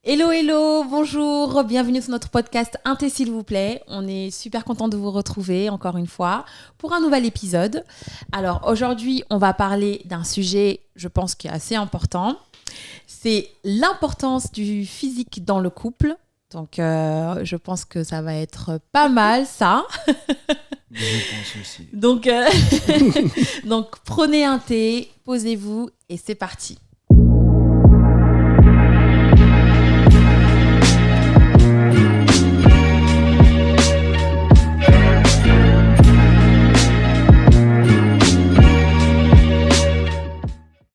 Hello, hello, bonjour, bienvenue sur notre podcast Un thé s'il vous plaît. On est super content de vous retrouver encore une fois pour un nouvel épisode. Alors aujourd'hui, on va parler d'un sujet, je pense, qui est assez important. C'est l'importance du physique dans le couple. Donc je pense que ça va être pas mal ça. Je pense aussi. Donc, donc prenez un thé, posez-vous et c'est parti.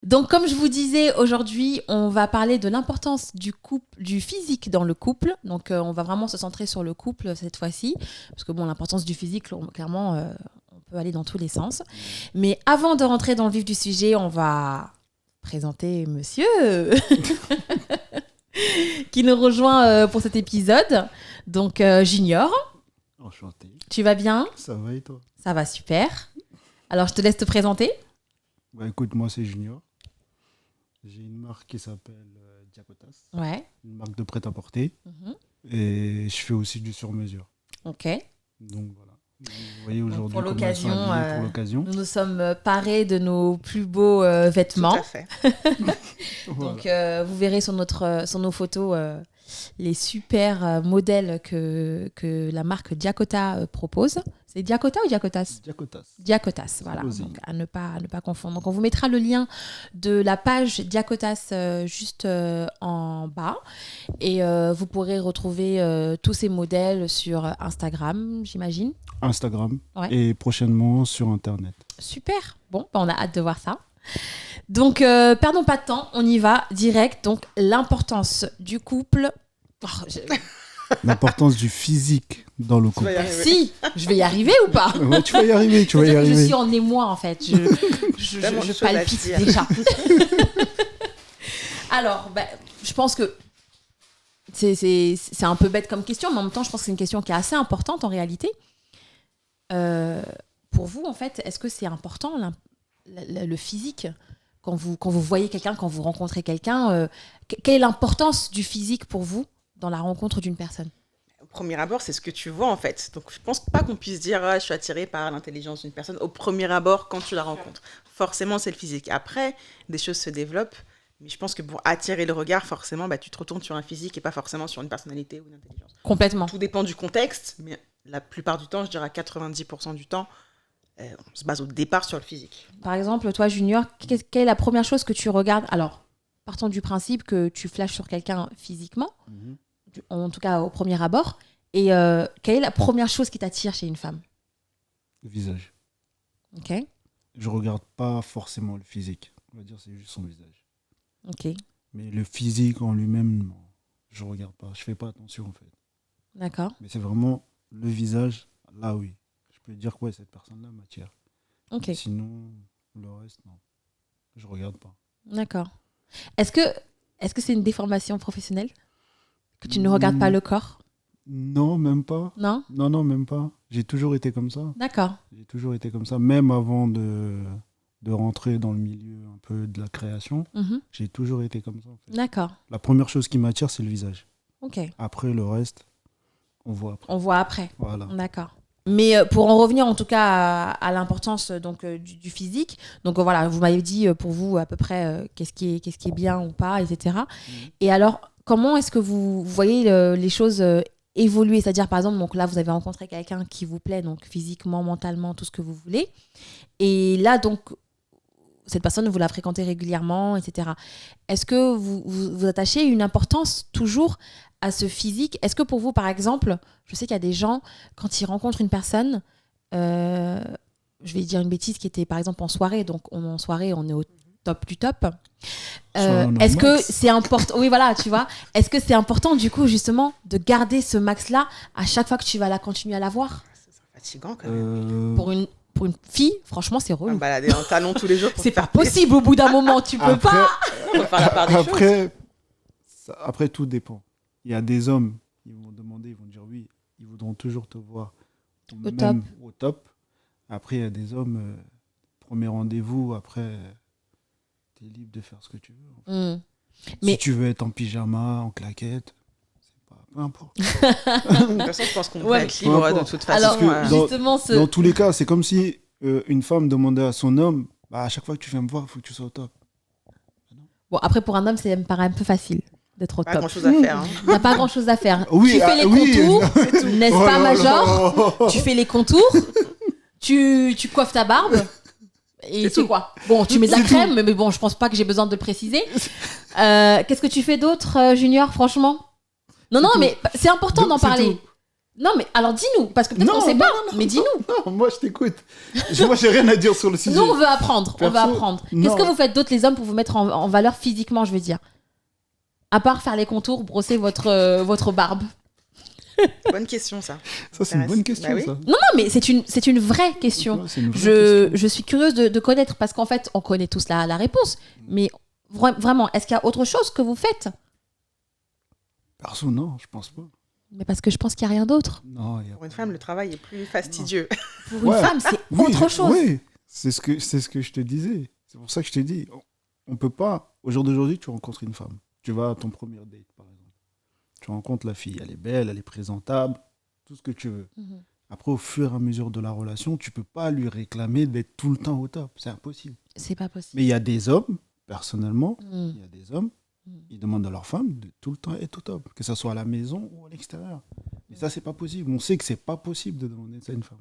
Donc, comme je vous disais, aujourd'hui, on va parler de l'importance du physique dans le couple. Donc, on va vraiment se centrer sur le couple cette fois-ci. Parce que, bon, l'importance du physique, clairement, on peut aller dans tous les sens. Mais avant de rentrer dans le vif du sujet, on va présenter monsieur qui nous rejoint pour cet épisode. Donc, Junior. Enchanté. Tu vas bien ? Ça va et toi ? Ça va super. Alors, je te laisse te présenter. Bah écoute, moi c'est Junior. J'ai une marque qui s'appelle Diakotas. Ouais. Une marque de prêt-à-porter. Mhm. Et je fais aussi du sur-mesure. Ok. Donc voilà. Vous voyez aujourd'hui pour comment l'occasion, ils sont habillés pour l'occasion. Nous nous sommes parés de nos plus beaux vêtements. Tout à fait. Voilà. Donc, vous verrez sur nos photos les super modèles que la marque Diakota propose. C'est Diakota ou Diakotas ? Diakotas. Diakotas, voilà. Osé. Donc, à ne pas confondre. Donc, on vous mettra le lien de la page Diakotas juste en bas. Et vous pourrez retrouver tous ces modèles sur Instagram, j'imagine. Instagram. Ouais. Et prochainement sur Internet. Super. Bon, bah, on a hâte de voir ça. Donc, perdons pas de temps, on y va direct. Donc, l'importance du couple. Oh, L'importance du physique dans le couple. y arriver. Si, je vais y arriver ou pas ? Ouais, tu vas y arriver, tu vas y C'est-à-dire que je arriver. suis en émoi, en fait. Tellement de Je choses à palpite dire. déjà. Alors, je pense que c'est un peu bête comme question, mais en même temps, je pense que c'est une question qui est assez importante en réalité. Pour vous, en fait, est-ce que c'est important le physique quand vous voyez quelqu'un, quand vous rencontrez quelqu'un quelle est l'importance du physique pour vous dans la rencontre d'une personne ? Au premier abord, c'est ce que tu vois en fait. Donc je pense pas qu'on puisse dire je suis attiré par l'intelligence d'une personne au premier abord quand tu la rencontres. Forcément, c'est le physique. Après, des choses se développent. Mais je pense que pour attirer le regard, forcément, tu te retournes sur un physique et pas forcément sur une personnalité ou une intelligence. Complètement. Tout dépend du contexte, mais la plupart du temps, je dirais à 90% du temps, on se base au départ sur le physique. Par exemple, toi, Junior, quelle est la première chose que tu regardes ? Alors, partons du principe que tu flashes sur quelqu'un physiquement, Mhm. en tout cas au premier abord, et quelle est la première chose qui t'attire chez une femme ? Le visage. Ok, Je regarde pas forcément le physique. On va dire c'est juste son visage. ok, Mais le physique en lui-même, non. Je regarde pas. Je fais pas attention en fait. d'accord, Mais c'est vraiment le visage, là oui. Je peux dire que ouais, cette personne-là m'attire. ok, Mais sinon, le reste, non. Je regarde pas. d'accord. Est-ce que c'est une déformation professionnelle ? Que tu ne regardes pas le corps ? Non, même pas. Non ? Non, même pas. J'ai toujours été comme ça. D'accord, J'ai toujours été comme ça. Même avant de rentrer dans le milieu un peu de la création, mhm, j'ai toujours été comme ça en fait. d'accord, La première chose qui m'attire, c'est le visage. ok. Après, le reste, on voit après. On voit après. Voilà. D'accord. Mais pour en revenir en tout cas à l'importance donc du physique, donc voilà, vous m'avez dit pour vous à peu près qu'est-ce qui est bien ou pas, etc. Et alors, comment est-ce que vous voyez les choses évoluer ? C'est-à-dire, par exemple, donc là, vous avez rencontré quelqu'un qui vous plaît, donc physiquement, mentalement, tout ce que vous voulez. Et là, donc, cette personne, vous la fréquentez régulièrement, etc. Est-ce que vous attachez une importance toujours à ce physique ? Est-ce que pour vous, par exemple, je sais qu'il y a des gens, quand ils rencontrent une personne, je vais dire une bêtise, qui était par exemple en soirée, donc en soirée, on est au top du top. Est-ce que c'est important ? Oui, voilà, tu vois. Est-ce que c'est important, du coup, justement, de garder ce max-là à chaque fois que tu vas continuer à la voir ? C'est fatigant quand même. Pour une fille, franchement, c'est À relou. me balader en talons tous les jours. pour C'est te pas faire plaisir. possible au bout d'un moment, tu peux pas. Faut faire la part des choses. Après, tout dépend. Il y a des hommes, ils vont demander, ils vont dire oui, ils voudront toujours te voir top. au top. Après, il y a des hommes, premier rendez-vous, après, tu es libre de faire ce que tu veux. En fait. Mais- Si tu veux être en pyjama, en claquette, c'est pas... peu importe. De toute façon, je pense qu'on Ouais. peut être libre Peu de importe. toute façon. Alors, Parce que dans- justement, Dans tous les cas, c'est comme si une femme demandait à son homme, bah, à chaque fois que tu viens me voir, il faut que tu sois au top. Bon, après, pour un homme, ça me paraît un peu facile d'être au Pas top. grand chose à faire. Hein. T'as pas grand chose à faire. Oui, Tu fais les oui. contours, n'est-ce Oh pas, là Major là. Tu fais les contours, tu coiffes ta barbe. Et C'est c'est tout. quoi? Bon, tu mets de la C'est crème, mais bon, je pense pas que j'ai besoin de le préciser. Qu'est-ce que tu fais d'autre, Junior, franchement? Non, non, tout. mais c'est important d'en C'est parler. tout. Non, mais alors dis-nous, parce que peut-être qu'on sait pas, mais dis-nous. Non, moi je t'écoute. Moi j'ai rien à dire sur le sujet. Nous, on veut apprendre. On veut Perso, apprendre. non. Qu'est-ce que vous faites d'autre, les hommes, pour vous mettre en valeur physiquement, je veux dire? À part faire les contours, brosser votre barbe. Bonne question, ça. Ça c'est une bonne question Bah oui. ça. Non, non, mais c'est une vraie question. Ouais, c'est une vraie question. Je suis curieuse de connaître, parce qu'en fait, on connaît tous la réponse. Mais vraiment, est-ce qu'il y a autre chose que vous faites? Perso non, je pense pas. Mais parce que je pense qu'il n'y a rien d'autre. Non, y a Pour une femme, le travail est plus fastidieux. Pour une Ouais. femme, c'est Oui, autre chose. Oui, c'est ce que je te disais. C'est pour ça que je te dis, on peut pas. Au jour d'aujourd'hui, tu rencontres une femme. Tu vas à ton premier date, par exemple. Tu rencontres la fille, elle est belle, elle est présentable, tout ce que tu veux. Mhm. Après, au fur et à mesure de la relation, tu peux pas lui réclamer d'être tout le temps au top. C'est impossible. C'est pas possible. Mais il y a des hommes, personnellement, Mm. il y a des hommes, ils demandent à leur femme de tout le temps être au top, que ce soit à la maison ou à l'extérieur. Mais ça, c'est pas possible. On sait que c'est pas possible de demander ça à une femme.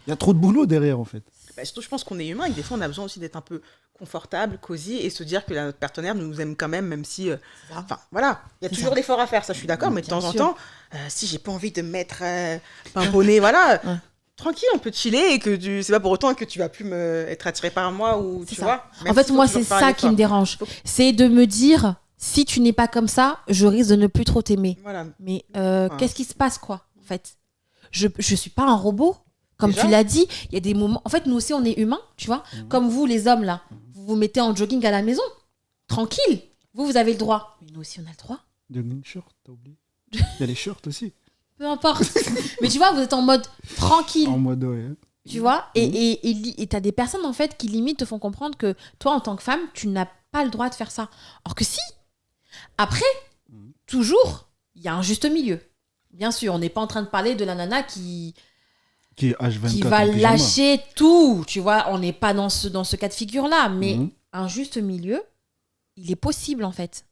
Il y a trop de boulot derrière, en fait. Bah, surtout, je pense qu'on est humain et que des fois, on a besoin aussi d'être un peu confortable, cosy et se dire que notre partenaire nous aime quand même, même si. Enfin, voilà, il y a C'est toujours ça. l'effort à faire, ça, je suis d'accord, mais de Bien temps en sûr. temps, si j'ai pas envie de mettre un bonnet, voilà. Ouais. Tranquille, on peut chiller et que c'est pas pour autant que tu vas plus être attiré par moi ou C'est tu ça. vois. En Même fait, s'il faut moi, toujours c'est faire ça l'effort. qui me dérange. Faut- C'est de me dire, si tu n'es pas comme ça, je risque de ne plus trop t'aimer. Voilà. Mais Enfin. qu'est-ce qui se passe, quoi, en fait? Je suis pas un robot. Comme Déjà. tu l'as dit, il y a des moments... En fait, nous aussi, on est humains, tu vois. Comme vous, les hommes, là. Vous vous mettez en jogging à la maison. Tranquille. Vous avez le droit. Mais nous aussi, on a le droit. De une shirt, t'as oublié. Il y a les shirts aussi. Peu importe. Mais tu vois, vous êtes en mode tranquille. En mode, ouais. Tu vois, et t'as des personnes en fait qui limite te font comprendre que toi en tant que femme, tu n'as pas le droit de faire ça. Or que si. Après, toujours, il y a un juste milieu. Bien sûr, on n'est pas en train de parler de la nana qui Qui est H24 va en pyjama. lâcher tout. Tu vois, on n'est pas dans ce cas de figure-là. Mais Mhm. un juste milieu, il est possible en fait.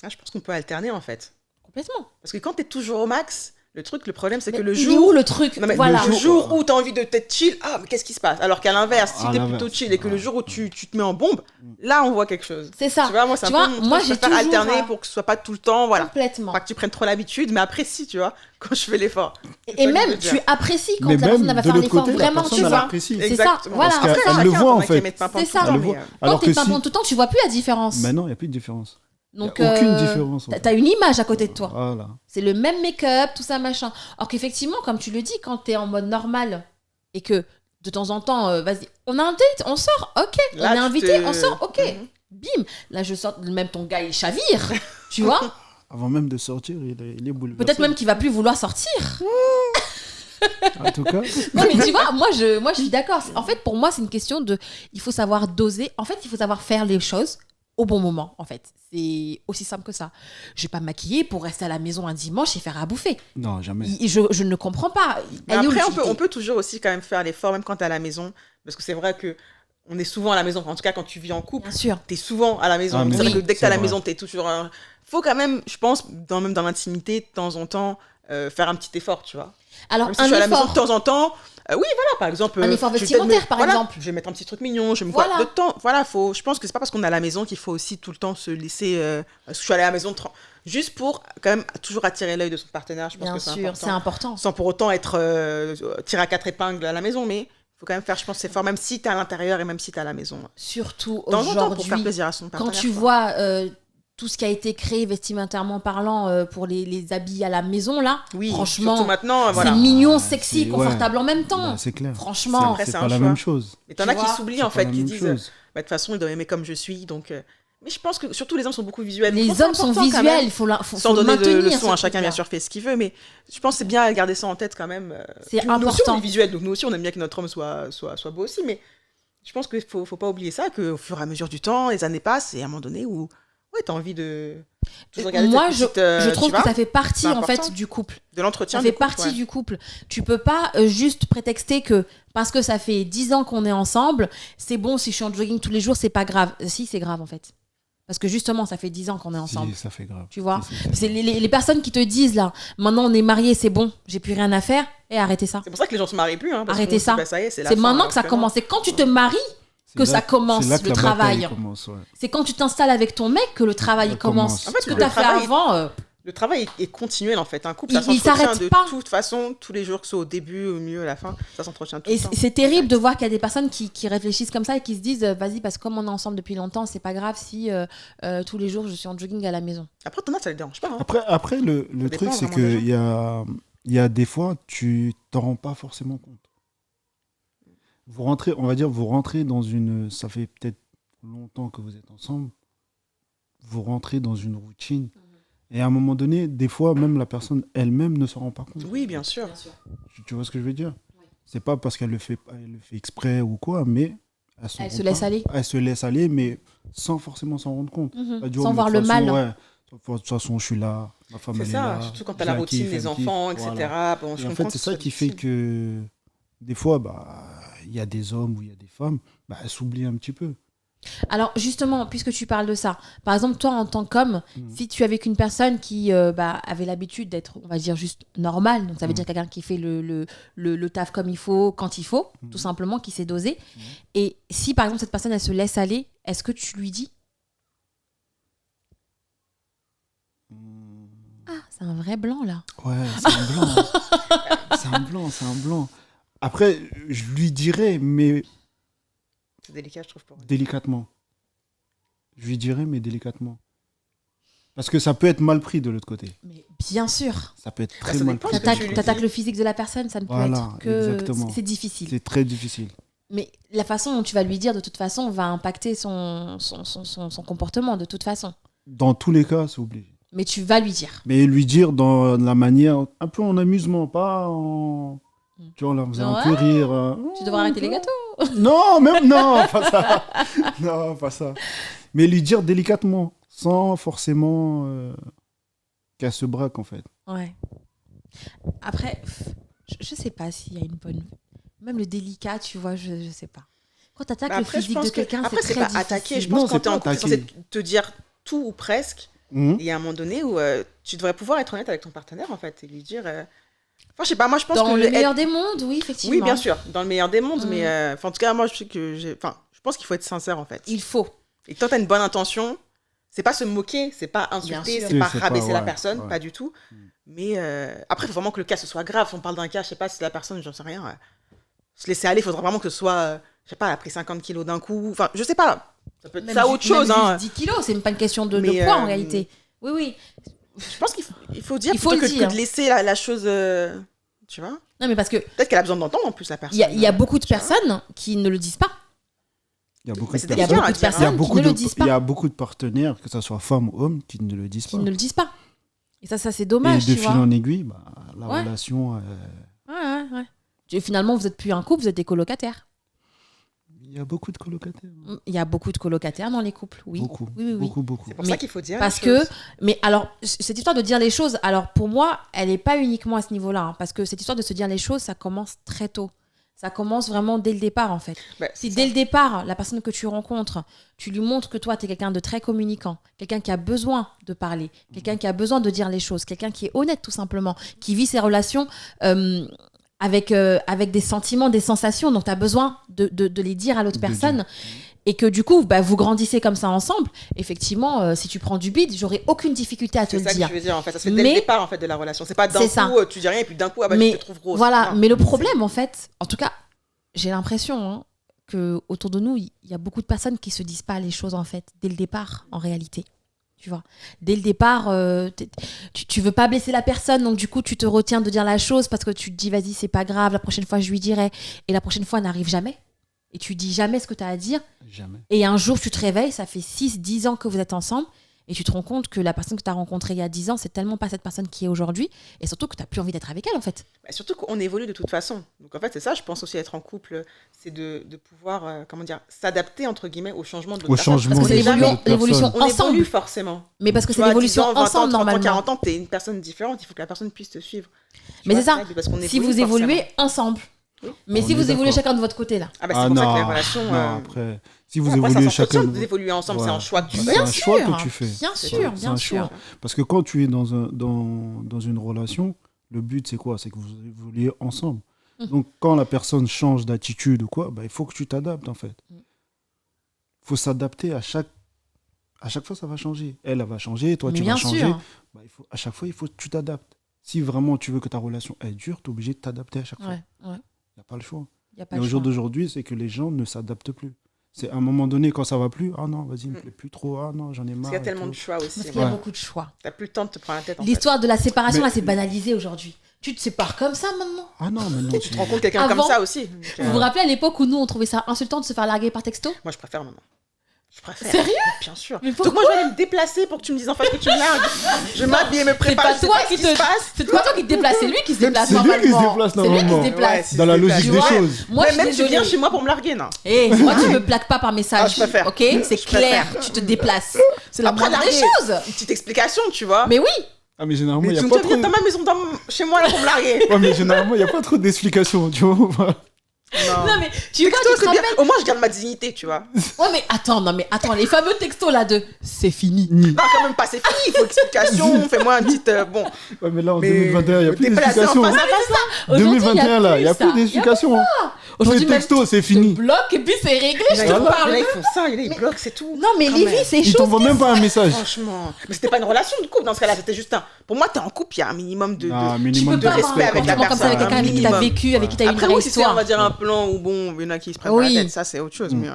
Ah, je pense qu'on peut alterner en fait. Complètement. Parce que quand t'es toujours au max, le problème, c'est que Mais le il est jour. où le truc? Non, mais Voilà. le jour où tu as envie de t'être chill, ah, mais qu'est-ce qui se passe? Alors qu'à l'inverse, si À tu es l'inverse. plutôt chill et que le Ouais. jour où tu te mets en bombe, là, on voit quelque chose. C'est ça. Tu vois, moi, c'est Tu un vois, peu mon moi, truc, j'ai je préfère toujours, alterner pour que ce soit pas tout le temps, voilà. Complètement. Pas que tu prennes trop l'habitude, mais apprécie, tu vois, quand je fais l'effort. C'est Et ça que je même, veux dire. tu apprécies quand Mais la même personne va de faire l'autre l'effort. côté, la Vraiment, personne, tu elle vois. apprécie. C'est ça. Exactement. Voilà. Parce qu'elle Après, le chacun, voit, en t'en as qui fait. mettent pas C'est tout ça. le temps, Elle le mais, voit. Quand Alors t'es que pas si... bon tout le temps, tu vois plus la différence. Mais non, il n'y a plus de différence. Donc, y a aucune différence, en fait. T'as une image à côté de toi. Voilà. C'est le même make-up, tout ça, machin. Alors qu'effectivement, comme tu le dis, quand t'es en mode normal et que de temps en temps, vas-y, on a un date, on sort, ok. Là, On est tu invité, te- on sort, ok. Mhm. Bim. Là, je sors, même ton gars, il chavire. Tu vois? Avant même de sortir, il est bouleversé. Peut-être même qu'il va plus vouloir sortir. En tout cas, Non, mais tu vois, moi, je suis d'accord. En fait, pour moi, c'est une question de. Il faut savoir doser. En fait, il faut savoir faire les choses au bon moment, en fait. C'est aussi simple que ça. Je vais pas me maquiller pour rester à la maison un dimanche et faire à bouffer. non, jamais. Je ne comprends pas. Mais Elle est où après, l'utilité on peut toujours aussi quand même faire l'effort, même quand t'es à la maison. Parce que c'est vrai que on est souvent à la maison. En tout cas, quand tu vis en couple, Bien sûr. t'es souvent à la maison. Ah, mais c'est vrai oui, que dès que t'es à c'est la vrai. maison, t'es toujours. Faut quand même, je pense, même dans l'intimité, de temps en temps, faire un petit effort, tu vois. Alors, Même si un je suis à la maison effort. de temps en temps, oui, voilà, par exemple. Un effort je vais peut-être vestimentaire, par voilà, exemple. Je vais mettre un petit truc mignon, je vais me Voilà. voir de temps. Voilà, faut. Je pense que c'est pas parce qu'on est à la maison qu'il faut aussi tout le temps se laisser. Parce que je suis allée à la maison juste pour quand même toujours attirer l'œil de son partenaire. Je pense Bien que c'est sûr, important. c'est important. Sans pour autant être tiré à quatre épingles à la maison, mais il faut quand même faire, je pense, effort, même si t'es à l'intérieur et même si t'es à la maison. Surtout De temps en temps, pour faire aujourd'hui, plaisir à son quand partenaire. tu quoi. vois tout ce qui a été créé vestimentairement parlant pour les habits à la maison, là, Oui, franchement, surtout maintenant, c'est voilà. mignon, Ah, sexy, c'est- confortable en même temps. Bah, c'est clair. Franchement, Après, c'est c'est pas un la choix. même chose. Mais t'en tu as qui vois, s'oublient, C'est en pas fait, la qui même disent, chose. bah, de toute façon, ils doivent aimer comme je suis, donc... Mais je pense que surtout les hommes sont beaucoup visuels. les Donc, je hommes pense sont que c'est important, quand même, visuels, il faut sans le donner de maintenir. leçons à ce chacun, bien truc-là. sûr, fait ce qu'il veut, mais je pense que c'est bien de garder ça en tête quand même. C'est Puis nous aussi, on important. est visuels, donc nous aussi, on aime bien que notre homme soit beau aussi, mais je pense qu'il faut pas oublier ça, qu'au fur et à mesure du temps, les années passent, et à un moment donné où Ouais, t'as envie de toujours regarder Moi, cette je petite, trouve tu que vois, ça fait partie, c'est en fait, important. du couple. de l'entretien Ça du fait couple, partie ouais. du couple. Tu peux pas juste prétexter que parce que ça fait 10 ans qu'on est ensemble, c'est bon, si je suis en jogging tous les jours, c'est pas grave. Si, c'est grave, en fait. Parce que justement, ça fait 10 ans qu'on est ensemble. Si, ça fait grave. Tu vois, Si, c'est les personnes qui te disent là, maintenant on est mariés, c'est bon, j'ai plus rien à faire, et arrêtez ça. C'est pour ça que les gens se marient plus. Hein, parce Arrêtez qu'on se dit, ça. bah, ça y est, c'est la C'est fin, maintenant alors que ça non. commence. C'est quand tu te maries C'est que là- ça commence, c'est là que le la travail. bataille commence, ouais. C'est quand tu t'installes avec ton mec que le travail Ça commence. commence. En fait, Ce que le tu as fait travail- avant, Le travail est continuel en fait. Un couple, Il- ça il s'entretient s'arrête de pas. toute façon, tous les jours, que ce soit au début, au milieu, à la fin, ça s'entretient tout et le temps. c'est terrible de voir qu'il y a des personnes qui réfléchissent comme ça et qui se disent vas-y, parce que comme on est ensemble depuis longtemps, c'est pas grave si tous les jours je suis en jogging à la maison. Après, ton âge, ça les dérange pas. Hein. Après le Ça truc, dépend c'est vraiment des qu'il y a des fois, tu t'en rends pas forcément compte. Vous rentrez dans une... Ça fait peut-être longtemps que vous êtes ensemble. Vous rentrez dans une routine. Et à un moment donné, des fois, même la personne elle-même ne s'en rend pas compte. Oui, bien sûr. Tu vois ce que je veux dire? C'est pas parce qu'elle le fait exprès ou quoi, mais Elle se laisse aller. Elle se laisse aller, mais sans forcément s'en rendre compte. Elle dit, oh, Sans mais voir de le toute façon, mal. ouais, de toute façon, je suis là, ma femme C'est elle est ça, là. surtout quand t'as je la la routine kiffe, des elle me kiffe, enfants, etc. voilà. Bon, je Et en comprends fait, c'est ça qui fait que des fois, il y a des hommes ou il y a des femmes, elles s'oublient un petit peu. Alors justement, puisque tu parles de ça, par exemple toi en tant qu'homme, si tu es avec une personne qui avait l'habitude d'être, on va dire, juste normale, donc ça veut dire quelqu'un qui fait le taf comme il faut, quand il faut, tout simplement, qui sait doser, et si par exemple cette personne elle se laisse aller, est-ce que tu lui dis Ah, c'est un vrai blanc là. Ouais, c'est un blanc. c'est un blanc. Après, je lui dirais, mais C'est délicat, je trouve. Pour délicatement. Je lui dirais, mais délicatement. Parce que ça peut être mal pris de l'autre côté. Mais bien sûr. Ça peut être très ça mal dépend pris. de ce que tu lui T'attaques dis. le physique de la personne, ça ne peut Voilà, être que... exactement. C'est difficile. C'est très difficile. Mais la façon dont tu vas lui dire, de toute façon, va impacter son comportement, de toute façon. Dans tous les cas, c'est obligé. Mais tu vas lui dire. Mais lui dire dans la manière, un peu en amusement, pas en... Tu vois, là, vous allez un peu rire. Tu devrais arrêter les gâteaux. Non, même non, pas ça. Non, pas ça. Mais lui dire délicatement, sans forcément qu'elle se braque, en fait. Ouais. Après, je sais pas s'il y a une bonne... Même le délicat, tu vois, je sais pas. Quand t'attaques le Après, je physique de pense que quelqu'un, c'est après, c'est très pas difficile. attaquer. Je Non, pense que c'est quand t'es pas en couple, c'est attaquer. censé te dire tout ou presque. Mhm. Il y a un moment donné où tu devrais pouvoir être honnête avec ton partenaire, en fait, et lui dire... Enfin, je sais pas, moi, je pense Dans que... le meilleur des mondes, oui, effectivement. Oui, bien sûr, dans le meilleur des mondes, Mm. mais en tout cas, moi, je sais que je pense qu'il faut être sincère, en fait. Il faut. Et quand tu as une bonne intention, c'est pas se moquer, c'est pas insulter, sûr. c'est pas C'est pas, rabaisser la ouais, personne, ouais. pas du tout. Mais après, il faut vraiment que le cas ce soit grave. Si on parle d'un cas, je sais pas si la personne, j'en sais rien, se laisser aller, il faudra vraiment que ce soit, je sais pas, elle a pris 50 kilos d'un coup. Enfin, je sais pas. Ça peut être Même ça autre chose. même Hein. juste 10 kilos, c'est même pas une question de Mais, poids en réalité. Oui, oui. Je pense qu'il faut dire Il faut plutôt le que dire. de laisser la chose. Tu vois. Non, mais parce que Peut-être qu'elle a besoin d'entendre en plus la personne. il y a beaucoup de personnes qui ne le disent pas. Il y a beaucoup Mais de c'est Il y a délicat, beaucoup de à dire, hein. Il y a personnes qui beaucoup ne de, le disent il y pas. a beaucoup de partenaires, que ce soit femmes ou hommes, qui ne le disent Qui pas. ne le disent pas. Et ça c'est Et dommage, de tu fil vois. en aiguille, la Ouais. relation, Ouais. Et finalement, vous êtes plus un couple, vous êtes des colocataires. il y a beaucoup de colocataires. Il y a beaucoup de colocataires dans les couples, oui. Beaucoup, Oui. beaucoup. C'est pour Mais ça qu'il faut dire. Parce les choses. que, mais alors, cette histoire de dire les choses, alors pour moi, elle n'est pas uniquement à ce niveau-là. Hein, parce que cette histoire de se dire les choses, ça commence très tôt. Ça commence vraiment dès le départ, en fait. Bah, Si c'est dès ça. le départ, la personne que tu rencontres, tu lui montres que toi, tu es quelqu'un de très communicant, quelqu'un qui a besoin de parler, quelqu'un qui a besoin de dire les choses, quelqu'un qui est honnête, tout simplement, qui vit ses relations avec des sentiments, des sensations, donc tu as besoin de les dire à l'autre De personne. dire. Et que du coup, vous grandissez comme ça ensemble. Effectivement, si tu prends du bide, j'aurais aucune difficulté à te C'est le ça que dire. je veux dire en fait. Ça se fait dès Mais- le départ en fait de la relation. C'est pas d'un C'est ça. coup tu dis rien et puis d'un coup je Mais te trouve grosse. voilà, Non. mais le problème, en fait, en tout cas, j'ai l'impression que autour de nous, il y a beaucoup de personnes qui se disent pas les choses, en fait, dès le départ, en réalité. Tu vois, dès le départ, tu veux pas blesser la personne, donc du coup, tu te retiens de dire la chose parce que tu te dis, vas-y, c'est pas grave, la prochaine fois, je lui dirai. Et la prochaine fois n'arrive jamais. Et tu dis jamais ce que tu as à dire. Jamais. Et un jour, tu te réveilles, ça fait 6-10 ans que vous êtes ensemble, et tu te rends compte que la personne que tu as rencontrée il y a 10 ans, c'est tellement pas cette personne qui est aujourd'hui, et surtout que tu n'as plus envie d'être avec elle en fait. Bah, surtout qu'on évolue de toute façon. Donc en fait, c'est ça, je pense aussi être en couple, c'est de pouvoir, s'adapter entre guillemets au changement de l'autre personne. changement Parce que c'est de l'autre l'évolution personne. On ensemble. évolue forcément. Mais parce que Tu c'est vois, l'évolution 10 ans, 20 ans, ensemble 30 ans, normalement. 40 ans, t'es une personne différente, il faut que la personne puisse te suivre. Tu Mais vois, c'est ça, parce qu'on si évolue vous évoluez forcément. ensemble. Mais On si est vous évoluez d'accord. chacun de votre côté là. Ah bah c'est pour ça que les relations... non, après, si vous après, évoluez ça chacun... s'entretient d'évoluer ensemble, c'est un choix que tu C'est fais. un choix que tu fais. Bien C'est sûr, C'est bien un sûr. choix. Parce que quand tu es dans une relation, le but, c'est quoi? C'est que vous évoluez ensemble. Donc, quand la personne change d'attitude ou quoi, bah, il faut que tu t'adaptes, en fait. Il faut s'adapter à chaque fois, ça va changer. Elle va changer, toi, Mais tu bien vas changer. sûr. Bah, à chaque fois, il faut que tu t'adaptes. Si vraiment tu veux que ta relation est dure, tu es obligé de t'adapter à chaque fois. Ouais, ouais. Il n'y a pas le choix. Y a pas Mais le au jour choix. d'aujourd'hui, c'est que les gens ne s'adaptent plus. C'est à un moment donné, quand ça va plus, ah non, vas-y, il me plaît plus trop, ah non, j'en ai marre. Parce qu'il y a et tellement tout. de choix aussi. Parce qu'il y a Ouais. beaucoup de choix. T'as plus le temps de te prendre la tête en fait. L'histoire de la séparation, Mais- là, c'est banalisé aujourd'hui. Tu te sépares comme ça maintenant. Ah non, mais non, Tu te rends compte quelqu'un Avant- comme ça aussi. Donc, Vous vous rappelez à l'époque où nous, on trouvait ça insultant de se faire larguer par texto? Moi, je préfère maintenant. Je préfère. Sérieux? Bien sûr. Mais Donc moi, je vais aller me déplacer pour que tu me dises en fait que tu me largues. Je m'habille et me C'est prépare. pas je sais toi pas qui ce qui se passe. C'est pas toi qui te déplace, c'est lui qui se déplace c'est lui qui se normalement. déplace C'est lui qui se normalement. déplace. si Dans la c'est logique pas- des vois, choses. Moi, Mais je suis même tu viens désolée. chez moi pour me larguer, non? Moi, tu me plaques pas par message. Ah, je préfère. Ok, c'est Je clair. préfère. Tu te déplaces. C'est la Après, moindre des larguer. choses. Une petite explication, tu vois. Mais oui. Ah, mais généralement, il Mais n'y tu a me pas dis, trop. viens dans ma maison, chez moi là pour me larguer. Ouais, mais généralement, il n'y a pas trop d'explications, tu vois. Non mais tu vois, Texto, tu te c'est bien. rappelles. Au moins, je garde ma dignité, tu vois. Ouais mais attends, les fameux textos là de c'est fini. Non, quand même pas, c'est fini. Il faut explication. Fais-moi un petit. Bon. Ouais, mais là, en Mais 2021, il n'y a plus déplacer en d'explications. face à face, là. Aujourd'hui, 2021, là, il n'y a plus ça. d'explications. Tous Aujourd'hui, les même textos, c'est je fini. te bloque et puis c'est réglé, je Il y te en a- parle. il y en a, ils font ça, il y en a, ils bloquent, c'est tout. Non mais Quand Lévi, même. c'est Ils chaud. t'envoient même pas un message. Franchement. Mais c'était pas une relation de couple dans ce cas-là, c'était juste un. Pour moi, t'es en couple, il y a un minimum de. Ah, Tu minimum peux de pas avoir respect un avec la comportement comme ça avec personne, quelqu'un avec qui t'as minimum. vécu, avec qui t'as eu une Après, vraie oui, si c'est, on histoire. va dire, un plan où bon, il y en a qui se prennent Oui. la tête, ça c'est autre chose. Mais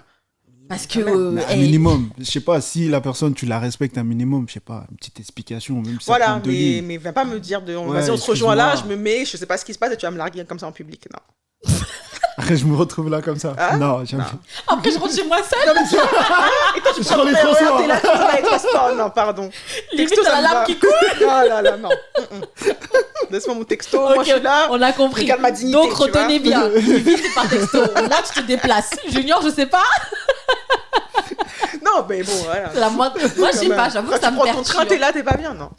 Parce que Mais un minimum. Je sais pas, si la personne, tu la respectes un minimum, je sais pas, une petite explication, même si ça voilà, compte de lignes. mais viens pas me dire de. Ouais, Vas-y, on se rejoint là, je excuse-moi. me mets, je sais pas ce qui se passe et tu vas me larguer comme ça en public. Non. Après, je me retrouve là comme ça. Hein Non, jamais. après je rentre chez moi seule, Et toi, tu Sur les ton verre, transports. t'es là, tu vas avec le transport. Non, pardon. limite Texto, t'as ça la me larme va. qui coule. Oh là là, non. Laisse-moi mon texto, moi Ok, je suis là. on a compris. Regarde ma dignité, Donc tu vois. retenez bien, Lévi c'est par texto. Moi tu te déplaces. Junior, je sais pas. Non, mais bon, voilà. C'est la moindre. Moi je sais pas, j'avoue que Quand ça tu me prends ton train, perturbe. t'es là, t'es pas bien, non.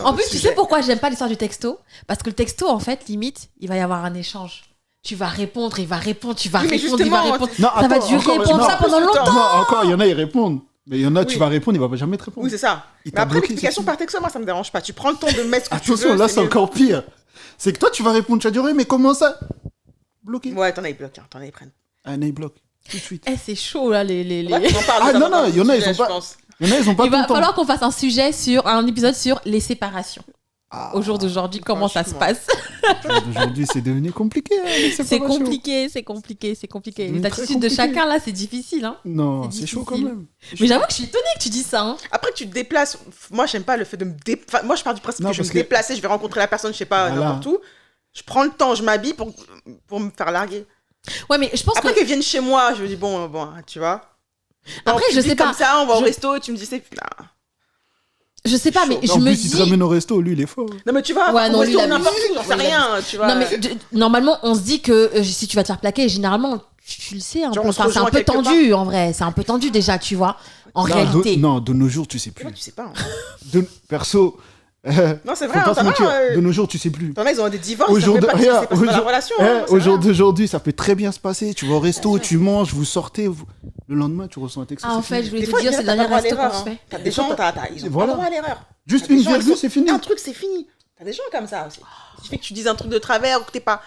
En plus, tu sais pourquoi j'aime pas l'histoire du texto? Parce que le texto, en fait, limite, il va y avoir un échange. Tu vas répondre, il va répondre, tu vas Oui, mais répondre, il va justement, répondre. Non, Ça va attends, durer encore, comme non, ça pendant plus de temps. longtemps. Non, encore, il y en a, ils répondent. Mais il y en a, Oui. tu vas répondre, il va jamais te répondre. Oui, c'est ça. Il Mais t'a après, bloqué, l'explication c'est par texto, moi, ça me dérange pas. Tu prends le temps de mettre ce que tu Attention, veux. là, c'est mieux. encore pire. C'est que toi, tu vas répondre, tu vas dire, oui, mais comment ça? Bloqué. Ouais, t'en as, ils bloquent, hein, t'en as, ils prennent. Un name block, tout de suite. Eh, c'est chaud, là, les... Ouais, on en parle Ah, de ça non, dans non, il y en a, ils sujet, ont pas- je pense. Il y en a, ils ont pas Il tout le va temps. falloir qu'on fasse un épisode sur les séparations. Au jour d'aujourd'hui, comment ça se franchement. passe? Aujourd'hui, c'est devenu compliqué. hein, les C'est séparations. compliqué, c'est compliqué, c'est compliqué. devenu Les très attitudes de compliqué. chacun, là, c'est difficile. Hein. Non, C'est c'est chaud quand difficile. même. Mais j'avoue que je suis étonnée que tu dis ça. Hein. Après, tu te déplaces. Moi, j'aime pas le fait de me déplacer. Moi, je pars du principe Non, que je vais parce me que- déplacer, je vais rencontrer la personne, je sais pas, Voilà. n'importe où. Je prends le temps, je m'habille pour me faire larguer. Ouais, mais je pense Après que... qu'elle vienne chez moi, je me dis, bon, tu vois. Après, En je public sais pas. Comme ça, on va au Je- resto et tu me dis, c'est. Ah. Je sais pas, chaud. mais je En me plus, il te dis... ramène au resto, lui, il est fort. Non, mais tu vois, Ouais, non, au lui, resto, il a n'importe vu. où, j'en sais Ouais, il a rien, tu vois. Non, mais normalement, on se dit que si tu vas te faire plaquer, généralement, tu le sais un Genre, peu. on se Enfin, c'est un rejoint peu quelque tendu, en vrai. C'est un peu tendu, déjà, tu vois, en Non, réalité. Non, de nos jours, tu sais Ouais, plus. tu sais pas. hein. Perso, Non, c'est faut vrai, pas hein, se t'en mentir. as. De nos jours, tu sais plus. T'en as, ils ont des divorces, Au ça jour fait de- pas que ça regarde, s'est passé dans la relation. hein, c'est vrai. Aujourd'hui, ça peut très bien se passer. Tu vas au resto, tu manges, vous sortez. Le lendemain, tu reçois un texte. Ah, en c'est fait, fini. je voulais Des te fois, dire, t'as c'est le pas dernier le droit à resto qu'on l'erreur, se hein. fait. T'as des gens, ils ont Voilà. pas le droit à l'erreur. Juste T'as des une gens, ils virgule, sont- c'est fini. Un truc, c'est fini. T'as des gens comme ça aussi. Il suffit que tu dises un truc de travers ou que t'es pas.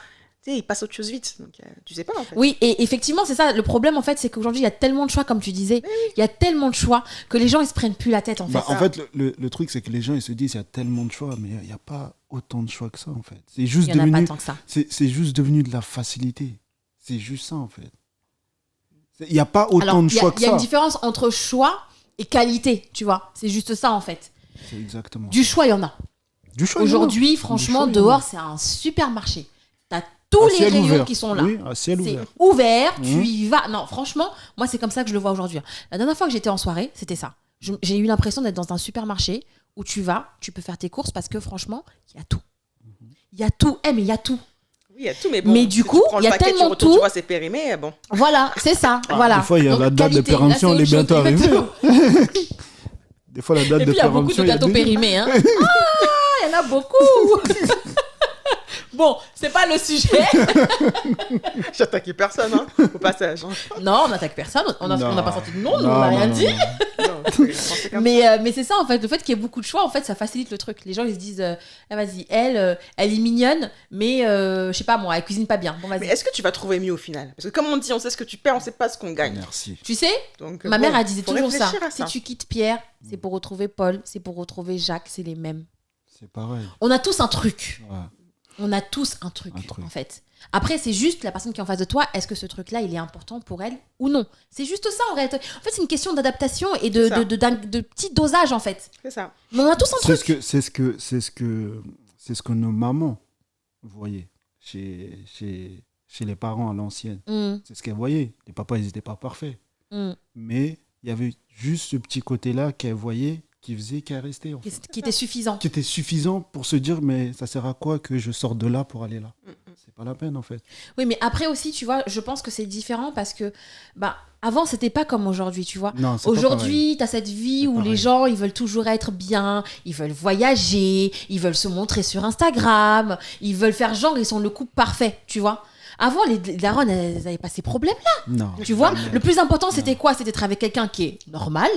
Tu sais, ils passent autre chose vite. Donc, tu sais pas, en fait. Oui, et effectivement, c'est ça. Le problème, en fait, c'est qu'aujourd'hui, il y a tellement de choix, comme tu disais. Il y a tellement de choix que les gens, ils se prennent plus la tête, en fait. Bah, en fait, le truc, c'est que les gens, ils se disent, il y a tellement de choix, mais il n'y a pas autant de choix que ça, en fait. C'est juste Il y en a pas devenu, tant que ça. c'est juste devenu de la facilité. C'est juste ça, en fait. Il n'y a pas autant Alors, de il y a, choix que il y a ça. une différence entre choix et qualité, tu vois. C'est juste ça, en fait. C'est exactement. Du choix, il y en a. Du choix, il y en a. Aujourd'hui, Du franchement, choix, il y en a. dehors, c'est un supermarché. T'as tous À les ciel rayons ouvert. qui sont là. Oui, à ciel C'est ouvert. ouvert, tu Mhm. y vas. Non, franchement, moi, c'est comme ça que je le vois aujourd'hui. La dernière fois que j'étais en soirée, c'était ça. J'ai eu l'impression d'être dans un supermarché où tu peux faire tes courses parce que franchement, il y a tout. Il y a tout. Mais il y a tout. Oui, il y a tout, mais bon. Mais du coup, il y a tellement tout. Tu vois, c'est périmé, bon. Voilà, c'est ça. Voilà. Des fois, il y a Donc, la date de qualité, péremption, là, elle est c'est autre bientôt chose. arrivée. Des fois, la date Et de puis, il y a beaucoup péremption. de gâteaux périmés. Hein. Il y en a beaucoup. Bon, c'est pas le sujet. J'ai attaqué personne, au passage. Non, on n'attaque personne. On n'a pas sorti de nom, on Non, n'a rien non, dit. Non, Mais c'est ça, en fait. Le fait qu'il y ait beaucoup de choix, en fait, ça facilite le truc. Les gens, ils se disent, vas-y, elle est mignonne, mais je sais pas moi, elle cuisine pas bien. Bon, vas-y. Mais est-ce que tu vas trouver mieux au final? Parce que comme on dit, on sait ce que tu perds, on sait pas ce qu'on gagne. Merci. Tu sais, Donc, ma mère, elle disait faut toujours ça. réfléchir à Si tu quittes Pierre, c'est pour retrouver Paul, c'est pour retrouver Jacques, c'est les mêmes. C'est pareil. On a tous un truc. Ouais. On a tous un truc, Un truc. en fait. Après, c'est juste la personne qui est en face de toi, est-ce que ce truc-là, il est important pour elle ou non? C'est juste ça, en réalité. En fait, c'est une question d'adaptation et de petit dosage, en fait. C'est ça. Mais on a tous un truc. C'est ce que nos mamans voyaient chez les parents à l'ancienne. C'est ce qu'elles voyaient. Les papas, ils n'étaient pas parfaits. Mais il y avait juste ce petit côté-là qu'elles voyaient qui faisait qu'elle restait. En fait. Qui était suffisant. Qui était suffisant pour se dire, mais ça sert à quoi que je sorte de là pour aller là? C'est pas la peine, en fait. Oui, mais après aussi, tu vois, je pense que c'est différent parce que, avant, c'était pas comme aujourd'hui, tu vois. Non, c'est Aujourd'hui, tu as cette vie où les gens, ils veulent toujours être bien, ils veulent voyager, ils veulent se montrer sur Instagram, ils veulent faire genre, ils sont le couple parfait, tu vois. Avant, les daronnes, elles n'avaient pas ces problèmes-là. Non. Tu vois, le plus important, c'était quoi? C'était d'être avec quelqu'un qui est normal,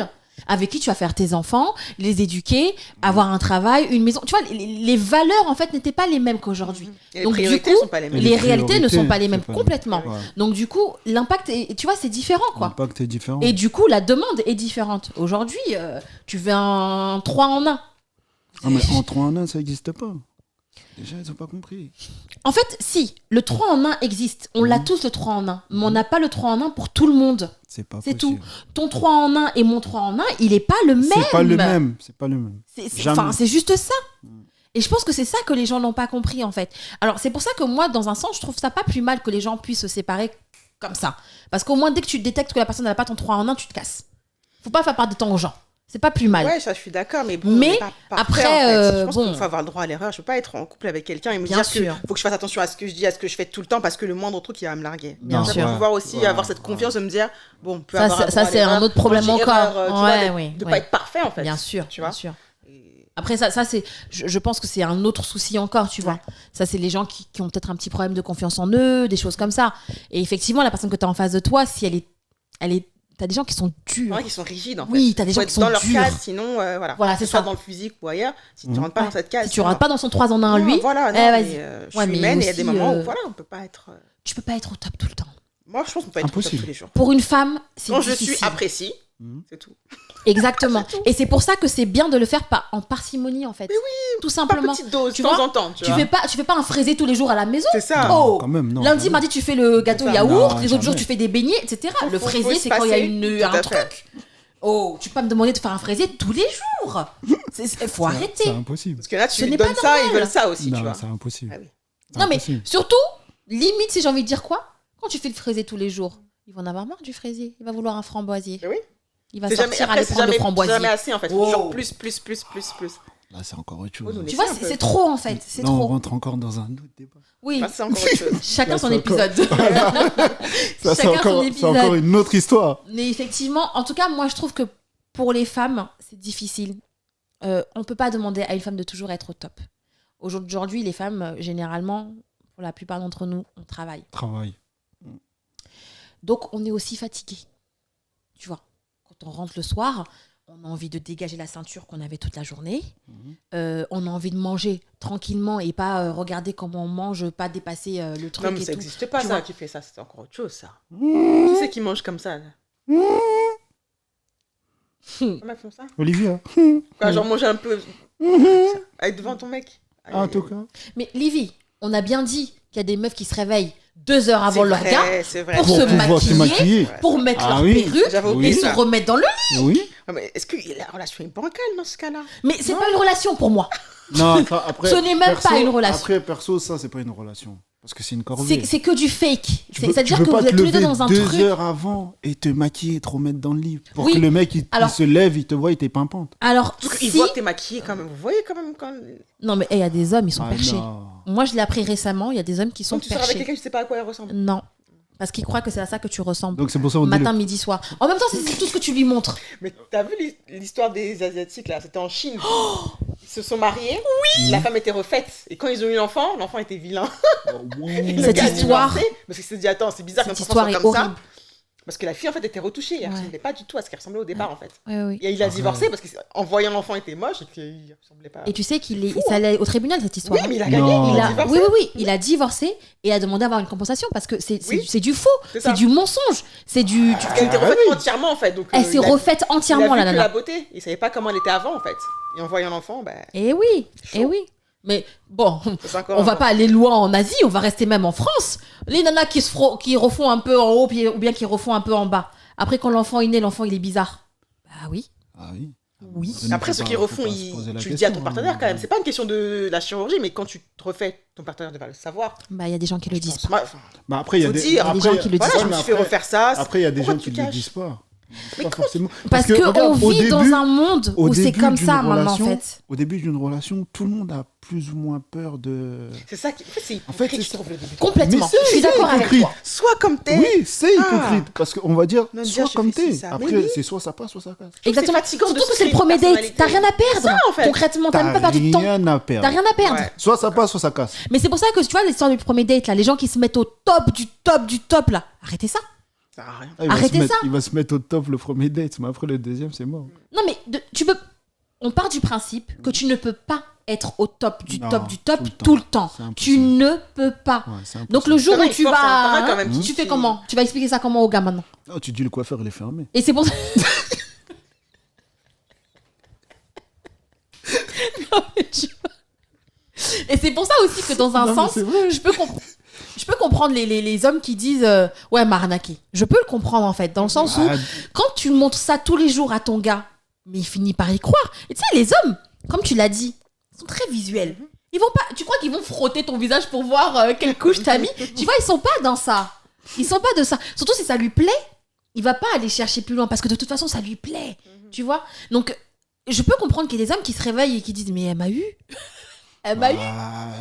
avec qui tu vas faire tes enfants, les éduquer, avoir un travail, une maison. Tu vois, les valeurs, en fait, n'étaient pas les mêmes qu'aujourd'hui. Et Donc, les du priorités coup, sont pas les mêmes. les réalités ne sont pas les mêmes c'est pas complètement. Ouais. Donc, du coup, l'impact, tu vois, c'est différent, quoi. L'impact est différent. Et du coup, la demande est différente. Aujourd'hui, tu veux un 3 en 1. Ah, mais en 3 en 1, ça n'existe pas. Déjà, ils n'ont pas compris. En fait, si, le 3 en 1 existe. On l'a tous, le 3 en 1. Mais on n'a pas le 3 en 1 pour tout le monde. C'est pas C'est possible. tout. Ton 3 en 1 et mon 3 en 1, il n'est pas le même. C'est pas le même. C'est pas le même. C'est juste ça. Et je pense que c'est ça que les gens n'ont pas compris, en fait. Alors, c'est pour ça que moi, dans un sens, je trouve ça pas plus mal que les gens puissent se séparer comme ça. Parce qu'au moins, dès que tu détectes que la personne n'a pas ton 3 en 1, tu te casses. Faut pas faire part de temps aux gens. C'est pas plus mal. Ouais, ça, je suis d'accord, mais bon, Mais on est pas après, parfait, en fait. Je pense bon. qu'il faut avoir le droit à l'erreur. Je peux pas être en couple avec quelqu'un et me Bien dire sûr. qu'il faut que je fasse attention à ce que je dis, à ce que je fais tout le temps, parce que le moindre truc, il va me larguer. Bien Ça, sûr. pour pouvoir aussi Ouais. avoir cette confiance de me dire, bon, on peut Ça, avoir un ça, droit à c'est un l'erreur. autre problème Quand je dis encore. erreur, tu vois, Ouais, de oui, pas être parfait, en fait. Bien sûr, tu vois. bien sûr. Après, ça c'est, je pense que c'est un autre souci encore, tu vois. Ça, c'est les gens qui ont peut-être un petit problème de confiance en eux, des choses comme ça. Et effectivement, la personne que tu as en face de toi, si elle est, t'as des gens qui sont durs. Ouais, qui sont rigides, en fait. Oui, t'as des Faut gens être qui sont dans leur durs. case, sinon, voilà. Voilà, c'est Que ce soit ça. dans le physique ou ailleurs, si tu rentres pas dans cette case. Si tu rentres pas dans son 3 en 1 lui, Voilà, non, vas-y. mais, je Ouais, suis mais humaine et il y a aussi, des moments où, voilà, on peut pas être... tu peux pas être au top tout le temps. Moi, je pense qu'on peut être au top Impossible. tous les jours. Pour une femme, c'est Quand difficile. je suis appréciée, c'est tout. Exactement. Et c'est pour ça que c'est bien de le faire en parcimonie, en fait. Mais oui, tout Pas simplement. petite dose, Tu de temps vois, en temps, tu Tu vois. fais pas un fraisé tous les jours à la maison. C'est ça. Oh, Quand même, non. lundi, mardi, tu fais le gâteau C'est ça. yaourt. Non, Les autres jours, jamais. tu fais des beignets, etc. Le Faut fraisé, se c'est quand il y a passer. Tout un à fait. truc. Oh, tu peux pas me demander de faire un fraisé tous les jours. Faut arrêter. C'est impossible. Parce que là, Ce tu n'est lui pas donnes ça, ils normal. veulent ça aussi, tu Non, vois. c'est impossible. Ah oui. C'est Non, mais impossible. surtout, limite, si j'ai envie de dire quoi, quand tu fais le fraisé tous les jours, il va en avoir marre du fraisier. Il va vouloir un framboisier. Mais oui. Il va C'est sortir jamais, aller après, c'est prendre le jamais, framboisier. jamais assez, en fait. Faut Oh. toujours plus. Là, c'est encore autre chose. Oh, nous, Tu vois, Essaie un peu. c'est trop en fait. C'est Là, on trop. rentre encore dans un autre débat. Oui, Là, c'est encore autre chose. chacun Là, son c'est épisode. Ça, c'est Chacun son encore épisode. une autre histoire. Mais effectivement, en tout cas, moi, je trouve que pour les femmes, c'est difficile. On peut pas demander à une femme de toujours être au top. Aujourd'hui, les femmes, généralement, pour la plupart d'entre nous, on travaille. Travail. Donc, on est aussi fatigué. Tu vois, quand on rentre le soir, on a envie de dégager la ceinture qu'on avait toute la journée. On a envie de manger tranquillement et pas regarder comment on mange, pas dépasser le truc Non, mais et ça tout. n'existe pas, Tu ça. vois. Qui fait ça, c'est encore autre chose, ça. Qui c'est qui mange comme ça, là Comment ils font ça Olivia. Quoi, genre manger un peu avec devant ton mec. En tout cas. Mais Livy, on a bien dit qu'il y a des meufs qui se réveillent 2 heures avant C'est leur vrai, gars c'est vrai. pour Pour se pouvoir se maquiller, maquiller. pour mettre Ah leur oui. perruque J'avais et oublié se ça. remettre dans le lit. Oui. Ouais, mais est-ce que la relation est bancale dans ce cas-là? Mais c'est pas une relation pour moi. Non, ça, après. Ce n'est même pas une relation. Après, perso, ça, c'est pas une relation. Parce que c'est une corvée. C'est que du fake. Tu C'est-à-dire peux que pas vous te êtes tous les deux lever dans un 2 truc. heures avant et te maquiller et te remettre dans le lit. Pour Oui. que le mec, il Alors- se lève, il te voit, il t'est pimpante. Alors, Parce si... qu'il voit que t'es maquillée quand même. Vous voyez quand même quand. Non, mais il y a des hommes, ils sont Ah, perchés. non. Moi, je l'ai appris récemment, il y a des hommes qui sont Quand tu sors avec perchés. quelqu'un, tu sais pas à quoi elle ressemble. Non. Parce qu'ils croient que c'est à ça que tu ressembles. Donc c'est pour ça qu'on dit Matin, midi, soir. En même temps, c'est tout ce que tu lui montres. Mais t'as vu l'histoire des Asiatiques là? C'était en Chine. Ils se sont mariés. Oui. La femme était refaite. Et quand ils ont eu l'enfant était vilain. Le Cette gars a histoire- divorcé, parce qu'il s'est dit attends, c'est bizarre Cette qu'un enfant histoire soit est comme ça. horrible. Parce que la fille en fait était retouchée. Elle Ouais. ressemblait pas du tout à ce qu'elle ressemblait au départ en fait. Oui. Et il a divorcé parce qu'en voyant l'enfant était moche et qu'il ressemblait pas. Et tu sais qu'il est, Fou, ça allait au tribunal, cette histoire. Oui, mais il a Non. gagné. Il Il a a, divorcé. oui, il a divorcé et a demandé à avoir une compensation parce que c'est Oui. du faux, C'est ça. c'est du mensonge, c'est du. Elle était Ah refaite oui. entièrement en fait. Donc, Elle s'est il a- refaite il a entièrement, vu la que nana. la beauté. Il savait pas comment elle était avant en fait. Et en voyant l'enfant, bah, Eh oui, Chaud. eh oui. Mais bon, c'est encore. on va pas aller loin en Asie, on va rester même en France. Les nanas qui refont un peu en haut ou bien qui refont un peu en bas. Après, quand l'enfant est né, l'enfant il est bizarre. Bah oui. Ah oui. Oui. Ça ne Après, faut ceux pas- qui faut refont, pas se poser la tu le dis à ton question, partenaire hein. quand même. C'est pas une question de la chirurgie, mais quand tu te refais, ton partenaire devrait le savoir. Bah il y a des gens qui le disent Pense. pas. Enfin, Bah après, il y a Faut des, dire. Il y a des après- gens qui le voilà, disent je Ouais, me mais suis fait après- refaire ça. Après, il y a des Pourquoi gens tu qui ne le caches disent pas. Mais Pas comment- forcément. Parce que regarde, on au vit dans début- un monde au où c'est début comme d'une ça maintenant en relation- fait. Au début d'une relation, tout le monde a plus ou moins peur de. C'est ça qui. En fait, c'est En fait, hypocrite, c'est je trouve, le début. Complètement. Mais Je suis d'accord avec hypocrite. toi. Sois comme t'es. Oui, c'est Ah. hypocrite. Parce qu'on va dire, Non, sois dire, je comme fais ci, t'es. ça. Après, Mais oui. c'est soit ça passe, soit ça casse. Exactement. c'est fatigant de Surtout que c'est le suivre premier une date. personnalité. T'as rien à perdre. Ça, en fait. Concrètement, t'as même pas perdu de temps. rien à perdre. T'as rien à perdre. Ouais. Soit ça passe, soit ça casse. Mais c'est pour ça que tu vois l'histoire du premier date là, les gens qui se mettent au top du top du top là. Arrêtez ça. Ça sert à rien. Ah, il va Arrêtez se mettre- ça. Il va se mettre au top le premier date, mais après le deuxième, c'est mort. Non mais tu peux. On part du principe que tu ne peux pas être au top du Non, top du top tout le temps. tout le temps. C'est impossible. Tu ne peux pas. Ouais, c'est impossible. Donc le jour T'en as, où ils tu forcent, hein. T'en as vas, quand même tu qui- fais comment? Tu vas expliquer ça comment aux gars maintenant? Oh, tu dis le coiffeur, il est fermé. Et c'est pour ça. Non, mais tu vois. Et c'est pour ça aussi que dans un Non, mais sens, c'est vrai. je peux comprendre les hommes qui disent ouais, m'a arnaqué. Je peux le comprendre en fait, dans le sens où Ah, quand tu montres ça tous les jours à ton gars, mais il finit par y croire. Et tu sais, les hommes, comme tu l'as dit, sont très visuels. Ils vont pas. Tu crois qu'ils vont frotter ton visage pour voir quelle couche t'as mis? Tu vois, ils sont pas dans ça. Ils sont pas de ça. Surtout si ça lui plaît, il va pas aller chercher plus loin parce que de toute façon, ça lui plaît. Tu vois? Donc, je peux comprendre qu'il y a des hommes qui se réveillent et qui disent mais elle m'a eu. Elle m'a eu.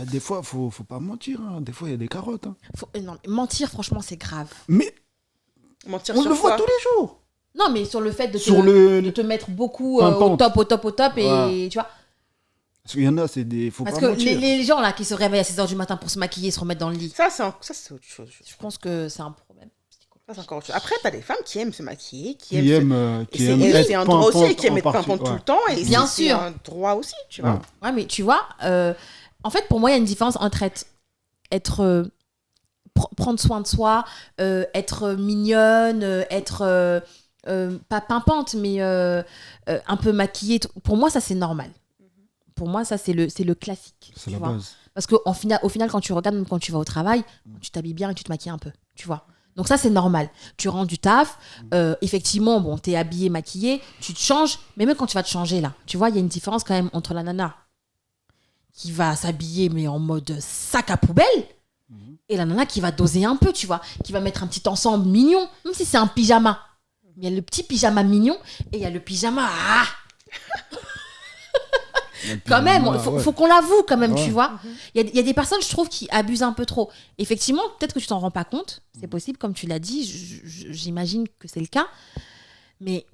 des fois, faut pas mentir. Hein. Des fois, il y a des carottes. Hein. Non, mentir, franchement, c'est grave. Mais Mentir on sur le voit quoi tous les jours. Non, mais sur le fait de Sur le- de te mettre beaucoup Pimpante. au top et Ouais. tu vois. Parce qu'il y en a, c'est des. Faut Parce pas que mentir. les gens là qui se réveillent à 6h du matin pour se maquiller et se remettre dans le lit, Ça, c'est autre chose. je pense que c'est un problème. Ça, c'est encore autre chose. Après, t'as des femmes qui aiment se maquiller, qui Qui aiment. aiment, Et qui c'est aiment et être c'est un droit aussi, pimpante et qui aiment en être partie, pimpante tout ouais. le temps. Et Bien c'est sûr. un droit aussi, tu vois. Ouais. Ouais, mais tu vois, en fait, pour moi, il y a une différence entre être prendre soin de soi, être mignonne, être pas pimpante, mais un peu maquillée. Pour moi, ça, c'est normal. Pour moi, ça, c'est le classique. C'est tu la vois. base. Parce qu'au final, quand tu regardes, même quand tu vas au travail, tu t'habilles bien et tu te maquilles un peu, tu vois. Donc ça, c'est normal. Tu rentres du taf, effectivement, bon, t'es habillé, maquillé, tu te changes, mais même quand tu vas te changer, là, tu vois, il y a une différence quand même entre la nana qui va s'habiller, mais en mode sac à poubelle, et la nana qui va doser un peu, tu vois, qui va mettre un petit ensemble mignon, même si c'est un pyjama. Il y a le petit pyjama mignon, et il y a le pyjama... Ah quand même, faut qu'on l'avoue quand même, Ouais. tu vois. Il y a des personnes, je trouve, qui abusent un peu trop. Effectivement, peut-être que tu t'en rends pas compte, c'est possible, comme tu l'as dit, j'imagine que c'est le cas. Mais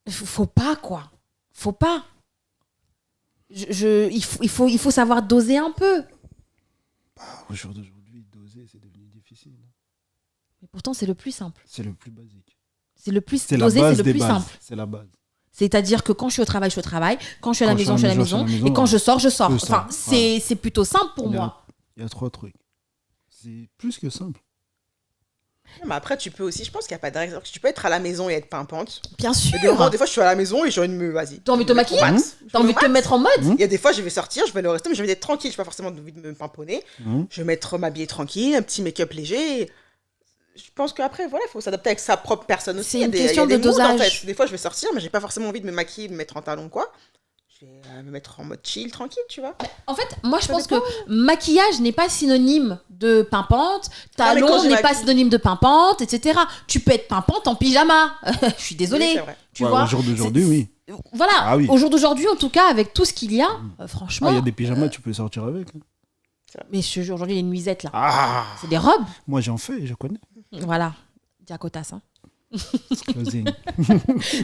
faut pas, quoi. Faut pas. Il faut savoir doser un peu. Au jour d'aujourd'hui, doser, c'est devenu difficile. Mais pourtant, c'est le plus simple. C'est le plus basique. C'est le plus C'est la doser, base c'est le des plus bases. simple. C'est la base. C'est-à-dire que quand je suis au travail, je suis au travail. Quand je suis à la Quand maison, je suis à la maison. Et quand je sors, je sors. Que ça. Enfin, c'est plutôt simple pour Il y a- moi. Il y a 3 trucs. C'est plus que simple. Non, mais après, tu peux aussi, je pense qu'il n'y a pas de règle. Tu peux être à la maison et être pimpante. Bien sûr. Mais des fois, je suis à la maison et j'ai envie de me. Vas-y. T'as envie de te maquiller? T'as envie de te mettre en mode? Il y a des fois, je vais sortir, je vais aller au resto, mais j'ai envie d'être tranquille. Je n'ai pas forcément envie de me pimponner. Je vais mettre m'habiller tranquille, un petit make-up léger. Je pense qu'après, voilà, il faut s'adapter avec sa propre personne aussi. C'est Il y a une des- il y a question des de moods, en dosage. fait. Des fois, je vais sortir, mais j'ai pas forcément envie de me maquiller, de me mettre en talons, quoi. je vais me mettre en mode chill, tranquille, tu vois. En fait, moi, je Ça pense dépend. que maquillage n'est pas synonyme de pimpante, Ah, mais quand talon j'ai n'est pas maquillé- synonyme de pimpante, etc. Tu peux être pimpante en pyjama. Je suis désolée. Oui, c'est vrai. Tu Ouais, vois au jour d'aujourd'hui, oui. Voilà, Ah oui. au jour d'aujourd'hui, en tout cas, avec tout ce qu'il y a, Ah, franchement. il y a des pyjamas, tu peux sortir avec. Hein. Mais je te jure, aujourd'hui, il y a une nuisette là. Ah, C'est des robes. moi j'en fais, je connais. Voilà. Diacotas, hein. Closing.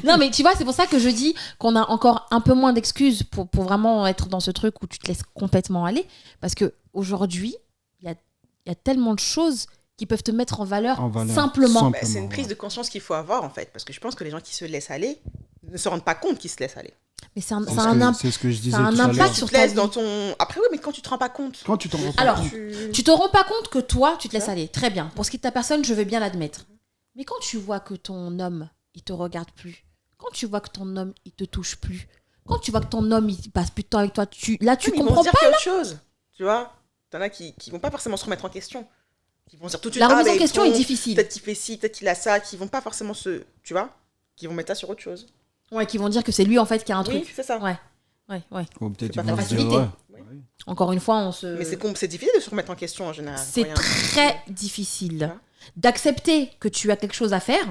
Non, mais tu vois, c'est pour ça que je dis qu'on a encore un peu moins d'excuses pour vraiment être dans ce truc où tu te laisses complètement aller. Parce qu'aujourd'hui, il y a tellement de choses qui peuvent te mettre en valeur, simplement. Bah, c'est une prise de conscience qu'il faut avoir, en fait. Parce que je pense que les gens qui se laissent aller ne se rendent pas compte qu'ils se laissent aller. Mais c'est un C'est ce que je disais ça a un tout à impact l'heure. Tu sur te ta laisses vie. dans ton... Après, oui, mais quand tu te rends pas compte. Quand tu t'en rends pas Alors, compte. tu te rends pas compte que toi, tu te laisses aller. Très bien. Pour ce qui est de ta personne, je veux bien l'admettre. Mais quand tu vois que ton homme, il te regarde plus, quand tu vois que ton homme, il te touche plus, quand tu vois que ton homme, il passe plus de temps avec toi, tu Oui, mais ils vont comprends se dire pas. qu'il y a autre chose. Tu vois, t'en as qui vont pas forcément se remettre en question. Qui vont se dire tout de suite, La remise mais en question bon, est difficile. Peut-être qu'il fait ci, peut-être qu'il a ça, qui vont pas forcément se... Tu vois, qui vont mettre ça sur autre chose. Ouais, qui vont dire que c'est lui, en fait, qui a un Oui, truc. c'est ça. Ouais. Ou peut-être C'est ils pas vont la se dire, facilité. ouais. Oui. Ouais. Encore une fois, on se... Mais c'est difficile de se remettre en question en général. C'est Rien. très difficile. vois. D'accepter que tu as quelque chose à faire,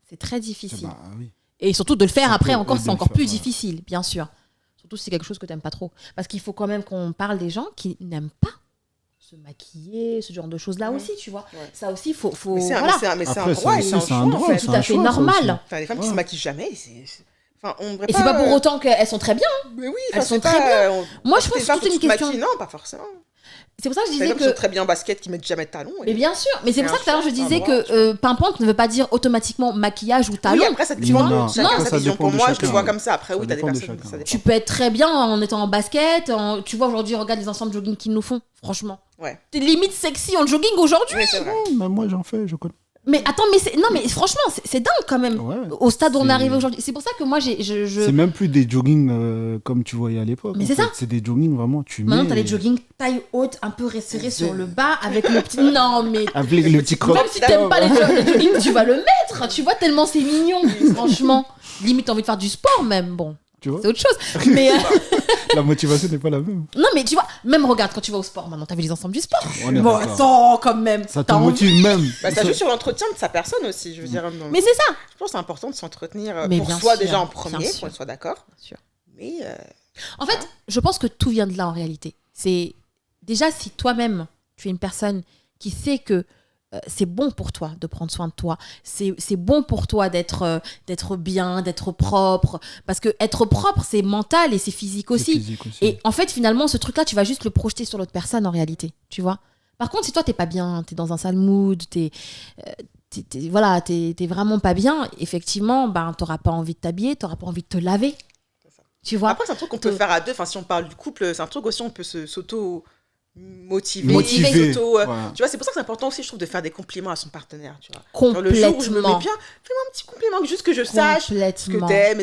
c'est très C'est- difficile. bah, oui. Et surtout de le faire Ça après, peut- encore, et de c'est le encore faire, plus ouais. difficile, bien sûr. Surtout si c'est quelque chose que tu n'aimes pas trop. Parce qu'il faut quand même qu'on parle des gens qui n'aiment pas se maquiller, ce genre de choses-là Ouais. aussi, tu vois. Ouais. Ça aussi, faut Mais c'est un, voilà. mais c'est un Après, droit et c'est c'est un c'est un choix, en droit. fait. c'est Tout à un fait choix, ça normal. aussi. Enfin, les femmes qui Ouais. se maquillent jamais, Enfin, on devrait Et pas... c'est pas pour autant qu'elles sont très bien. Mais oui, Elles enfin, sont c'est très pas... Moi, Quand je pense t'es que femme, c'est toute faut une que tu te question. maquilles. Non, pas forcément. C'est pour ça que je Les disais hommes qui sont que. très bien en basket, qui mettent jamais de talons. Mais bien sûr, mais c'est pour C'est ça que tout à l'heure je un choix, disais c'est un droit, que pimpante ne veut pas dire automatiquement maquillage ou talon. Oui, après, ça Non, dépend non, de chacun ça sa vision. dépend Pour de moi, je le chacun. vois comme ça. Après, Ça oui, t'as des dépend de personnes, chacun. ça dépend. Tu peux être très bien en étant en basket. Tu vois, aujourd'hui, regarde les ensembles jogging qu'ils nous font. Franchement. Ouais. T'es limite sexy en jogging aujourd'hui. Oui, c'est vrai. Oh, mais moi j'en fais, je connais. Mais attends, non, mais franchement, c'est dingue quand même. Ouais. Au stade où on est C'est- arrivé aujourd'hui. C'est pour ça que moi, C'est même plus des jogging comme tu voyais à l'époque. Mais en c'est fait. ça. C'est des jogging vraiment, tu Maintenant, mets. t'as les jogging taille haute, un peu resserrés C'est- sur le bas, avec le petit. Non, mais. Avec le petit crop. Même si t'aimes pas les jogging, tu vas le mettre. Tu vois, tellement c'est mignon, franchement. Limite, t'as envie de faire du sport, même. Bon, Tu vois c'est autre chose. Mais. La motivation n'est pas la même. Non, mais tu vois, même regarde quand tu vas au sport maintenant, t'as vu les ensembles du sport. On est Bon, d'accord. attends, quand même. Ça te t'as envie- motive même. Bah, ça joue sur l'entretien de sa personne aussi, je veux dire. Donc, Mais c'est ça. je pense que c'est important de s'entretenir Mais pour bien soi sûr, déjà en bien premier, sûr. qu'on soit d'accord. Bien sûr. Mais En fait, je pense que tout vient de là en réalité. C'est déjà si toi-même, tu es une personne qui sait que c'est bon pour toi de prendre soin de toi, c'est bon pour toi d'être bien, d'être propre, parce que être propre, c'est mental et c'est physique C'est aussi. physique aussi. Et en fait, finalement, ce truc-là, tu vas juste le projeter sur l'autre personne en réalité, tu vois. Par contre, si toi, t'es pas bien, t'es dans un sale mood, t'es vraiment pas bien, effectivement, ben, t'auras pas envie de t'habiller, t'auras pas envie de te laver. Tu vois. après, c'est un truc qu'on peut faire à deux. Enfin, si on parle du couple, c'est un truc aussi, on peut s'auto-motiver. Motiver. Tu vois, c'est pour ça que c'est important aussi, je trouve, de faire des compliments à son partenaire. Tu vois. Genre, le jour où je me mets Complètement. bien, fais-moi un petit compliment, juste que je sache ce que Complètement. t'aimes.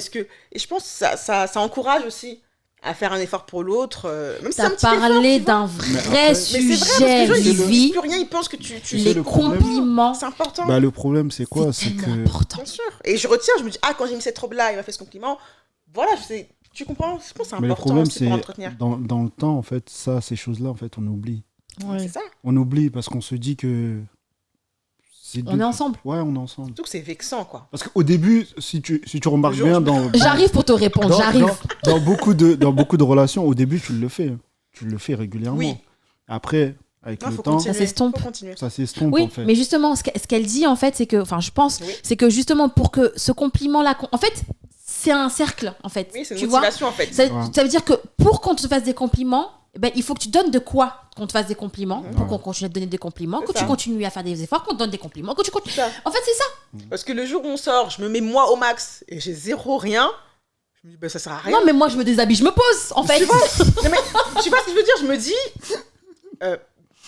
Et je pense que ça encourage aussi à faire un effort pour l'autre. Même si c'est T'as un petit effort, parlé tu vois. d'un Mais vrai après- Mais c'est vrai, parce que sujet, les gens, ils disent Vivi. plus rien, ils pensent que tu C'est Les le problème. compliments, C'est important. Bah, le problème, c'est quoi c'est C'est tellement que. important. Bien sûr. Et je retiens, je me dis, quand j'ai mis cette robe-là, il m'a fait ce compliment. Voilà, je sais. Tu comprends? Je pense que c'est Mais le important problème, aussi c'est pour entretenir. dans le temps, en fait, ces choses-là, en fait, on oublie. C'est ça. On oublie parce qu'on se dit que. On est ensemble. Ouais, on est ensemble. Surtout que c'est vexant, quoi. Parce qu'au début, si tu remarques Le jour bien, où dans J'arrive pour te répondre, j'arrive. dans beaucoup de relations, au début, tu le fais. Tu le fais régulièrement. Oui. Après, avec Non, le faut temps, continuer. Ça s'estompe. Faut continuer. ça s'estompe, Oui, en fait. mais justement, ce qu'elle dit, en fait, c'est que, enfin, je pense, Oui. c'est que justement, pour que ce compliment-là, en fait, c'est un cercle, en fait. Oui, c'est une tu vois, motivation, en fait. ça, Ouais. ça veut dire que pour qu'on te fasse des compliments, eh ben, il faut que tu donnes de quoi qu'on te fasse des compliments, pour Ouais. qu'on continue à te donner des compliments, C'est que tu ça. continues à faire des efforts, qu'on te donne des compliments, que tu continues. C'est ça. En fait, c'est ça. Parce que le jour où on sort, je me mets moi au max et j'ai zéro rien, je me dis, ben ça sert à rien. Non, mais moi, je me déshabille, je me pose, en fait. Tu vois, non, mais, tu vois ce que je veux dire? Je me dis,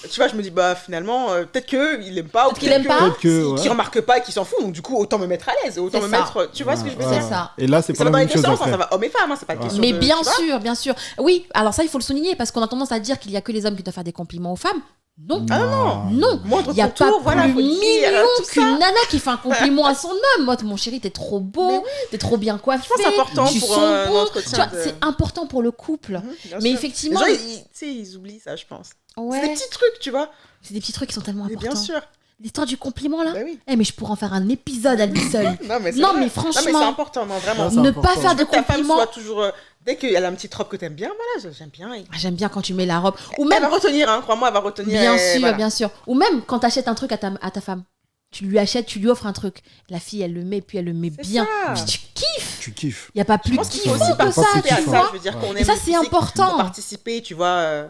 tu vois, je me dis, bah finalement, peut-être qu'il aime pas, ou Peut-être qu'il aime pas. Peut-être que, qu'il ouais. remarque pas et qu'il s'en fout, donc du coup, autant me mettre à l'aise, autant C'est me ça. mettre. Tu vois ce que je veux C'est dire? ça. Et là, c'est Ça pas va la dans les même deux chose sens, hein, après. ça va hommes et femmes, hein, c'est pas Ouais. question Mais de. bien tu vois. sûr, bien sûr. Oui, alors ça, il faut le souligner, parce qu'on a tendance à dire qu'il y a que les hommes qui doivent faire des compliments aux femmes. Non. Ah non. Non. Moindre Il n'y a pas contour, voilà, plus faut le dire, mignon tout ça. qu'une nana qui fait un compliment à son homme. Moi, mon chéri, t'es trop beau, t'es trop bien coiffé. Je pense que c'est important tu pour sens un bon. entretien Tu vois, de- c'est important pour le couple. Bien Mais sûr. effectivement, Les gens, tu sais, ils oublient ça, je pense. C'est ouais, des petits trucs, tu vois. c'est des petits trucs qui sont tellement Mais importants. bien sûr. L'histoire du compliment là. Bah oui. Mais je pourrais en faire un épisode à lui seul. Non, mais c'est Non, vrai. mais franchement, Non, mais c'est important, non, vraiment. Ouais, c'est ne important. pas faire de Que ta femme compliments. soit toujours. Dès qu'elle a une petite robe que t'aimes bien, voilà, j'aime bien. Ah, j'aime bien quand tu mets la robe. Ou Elle même, va retenir, hein, crois-moi, elle va retenir. bien et sûr, voilà. bien sûr. Ou même quand tu achètes un truc à ta femme. Tu lui achètes, tu lui offres un truc. La fille, elle le met, puis elle le met C'est bien. ça. Puis tu kiffes. Tu kiffes. Il n'y a pas plus Je pense qu'il faut kiffant aussi que participer ça, c'est tu à kiffant. vois. ça. Je veux dire qu'on Ouais. aime Et ça, le c'est physique, important. faut participer, tu vois.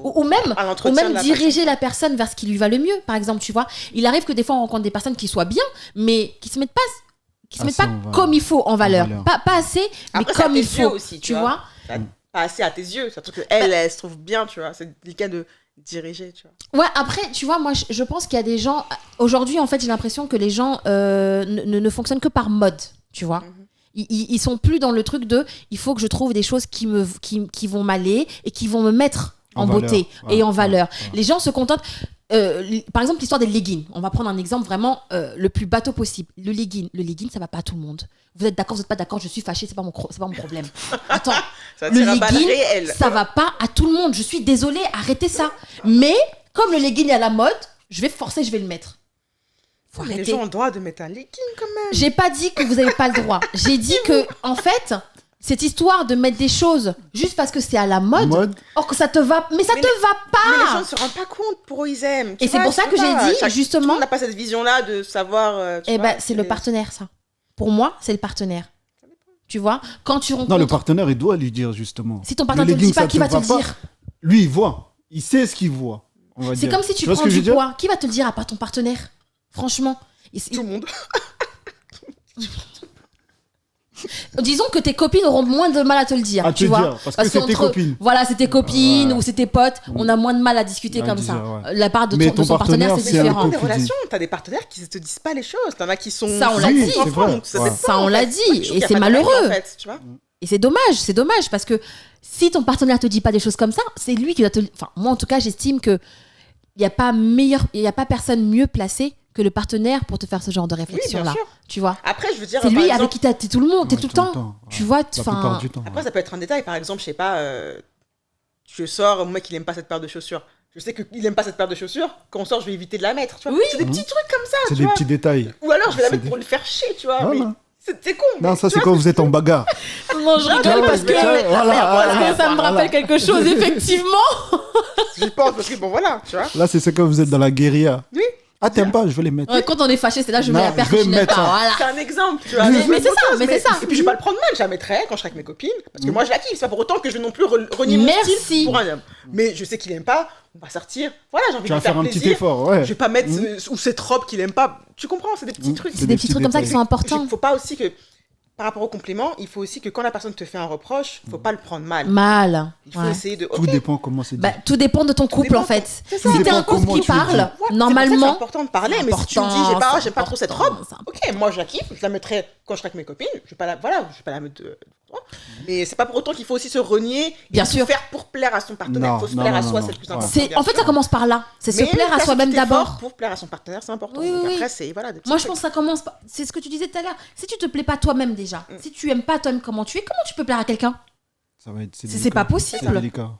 Ou même, à l'entretien de la diriger la personne vers ce qui lui va le mieux, par exemple, tu vois. Il arrive que des fois, on rencontre des personnes qui soient bien, mais qui se mettent pas, Assez en valeur. comme il faut en valeur. valeur. Pas assez, mais Après, c'est à comme tes il yeux faut. aussi, tu vois. Ça- Pas assez à tes yeux. Surtout qu'elle, elle se trouve bien, tu vois. C'est délicat de diriger, tu vois. Ouais, après, tu vois, moi, je pense qu'il y a des gens... Aujourd'hui, en fait, j'ai l'impression que les gens ne fonctionnent que par mode, tu vois. Mhm. Ils sont plus dans le truc de... Il faut que je trouve des choses qui vont m'aller et qui vont me mettre en valeur. beauté Ouais, et en valeur. ouais. Les gens se contentent... par exemple, l'histoire des leggings. On va prendre un exemple vraiment le plus bateau possible. Le legging, ça va pas à tout le monde. Vous êtes d'accord, vous êtes pas d'accord, je suis fâchée, c'est pas mon problème. Attends, Ça le tire à balles legging, réelles. ça va pas à tout le monde. Je suis désolée, arrêtez ça. Mais comme le legging est à la mode, je vais forcer, je vais le mettre. Faut Mais les arrêter. gens ont le droit de mettre un legging quand même. J'ai pas dit que vous avez pas le droit. J'ai dit que, en fait, cette histoire de mettre des choses juste parce que c'est à la mode, or que ça te va, mais ça Mais te va Mais les gens pas. ne se rendent pas compte pour eux, ils aiment. Tu Et c'est vois, pour ça tu que peux j'ai pas. dit, Tout le justement, monde n'a pas cette vision-là de savoir. tu eh vois, ben, c'est le partenaire, ça. Pour moi, c'est le partenaire. Tu vois, quand tu rencontres. Non, le partenaire, il doit lui dire justement. Si ton partenaire Le te le dit legging, pas, ça qui va te le va dire? Lui, il voit. Il sait ce qu'il voit. On va C'est dire. comme si tu vois ce prends que je du veux dire poids. Qui va te le dire à part ton partenaire? Franchement. Tout le monde. Disons que tes copines auront moins de mal à te le dire. À tu te vois, dire, parce que c'est tes qu'entre- copines. Voilà, c'est tes copines Ouais. ou c'est tes potes. On a moins de mal à discuter À comme dire, ça. ouais. La part de, Mais de ton son partenaire, partenaire, c'est c'est un différent. Dans peu des plus relations, t'as des partenaires qui ne te disent pas les choses. T'en as qui sont. Ça, on l'a Oui, dit. c'est enfants, vrai. donc ça Ouais. dépend, Ça, on en l'a fait. dit. Je trouve Et qu'il y a c'est pas de règle, malheureux. en fait, tu vois. Et c'est dommage parce que si ton partenaire te dit pas des choses comme ça, c'est lui qui doit te. Enfin, moi en tout cas, j'estime que il y a pas personne mieux placée que le partenaire pour te faire ce genre de réflexion là. sûr. Tu vois. Après, je veux dire. C'est par lui exemple, avec qui t'es tout le monde, t'es Ouais, tout le temps. Tu vois, La plupart du temps. Après, ça peut être un détail. Par exemple, je sais pas, je sors, mon mec, il aime pas cette paire de chaussures. Je sais qu'il aime pas cette paire de chaussures. Quand on sort, je vais éviter de la mettre. Tu vois. Oui. C'est des petits trucs comme ça. C'est tu des vois. petits détails. Ou alors, je vais la C'est mettre des- pour le faire chier, tu vois. Voilà. Mais c'est con. Non, mais ça, tu c'est vois, quand vous êtes en bagarre. Non, je rigole parce que, parce que ça me rappelle quelque chose, effectivement. J'y pense parce que bon, voilà, tu vois. Là, c'est quand vous êtes dans la guérilla. Oui. Ah, t'aimes pas, je vais les mettre. Ouais, quand on est fâché, c'est là je mets Non, la paire je que vais je n'aime mettre pas. ça. Voilà. C'est un exemple, tu vois. Mais c'est ça, mais c'est ça. Et puis je vais pas le prendre mal, je la mettrai quand je serai avec mes copines. Parce que moi je la kiffe, c'est pas pour autant que je vais non plus renier mon Merci. style pour un homme. Mais je sais qu'il aime pas, on va sortir. Voilà, j'ai envie Tu de vas lui faire faire un plaisir. petit effort, ouais. Je vais pas mettre ou cette robe qu'il aime pas. Tu comprends, c'est des petits trucs. C'est des petits trucs comme ça qui sont importants. Il faut pas aussi que, par rapport au compliment, il faut aussi que quand la personne te fait un reproche, faut pas le prendre mal. Mal. Il faut Ouais. essayer de. Tout ok, dépend comment c'est dit. Bah, tout dépend de ton couple dépend en fait. c'est ça. Si Tout t'es un dépend couple comment qui tu le dis. parle, Ouais, c'est pour ça que c'est normalement. important de parler, c'est mais si tu me dis, important, j'aime pas trop cette important, robe, c'est important. ok, moi je la kiffe, je la mettrai quand je serai avec mes copines, je vais pas la, voilà, je vais pas la mettre mais c'est pas pour autant qu'il faut aussi se renier et Bien tout sûr. faire pour plaire à son partenaire. Non, Il faut se non, plaire à non, soi, non, c'est le plus ouais. important. C'est bien en fait sûr. ça commence par là. C'est se Mais plaire à faire soi-même cet effort d'abord. pour plaire à son partenaire, c'est important. Oui, Donc oui, après, oui. c'est voilà, des petits Moi je trucs. pense que ça commence par... C'est ce que tu disais tout à l'heure. Si tu te plais pas toi-même déjà, si tu aimes pas toi-même comment tu es, comment tu peux plaire à quelqu'un? Ça va être, C'est délicat. pas possible. C'est délicat.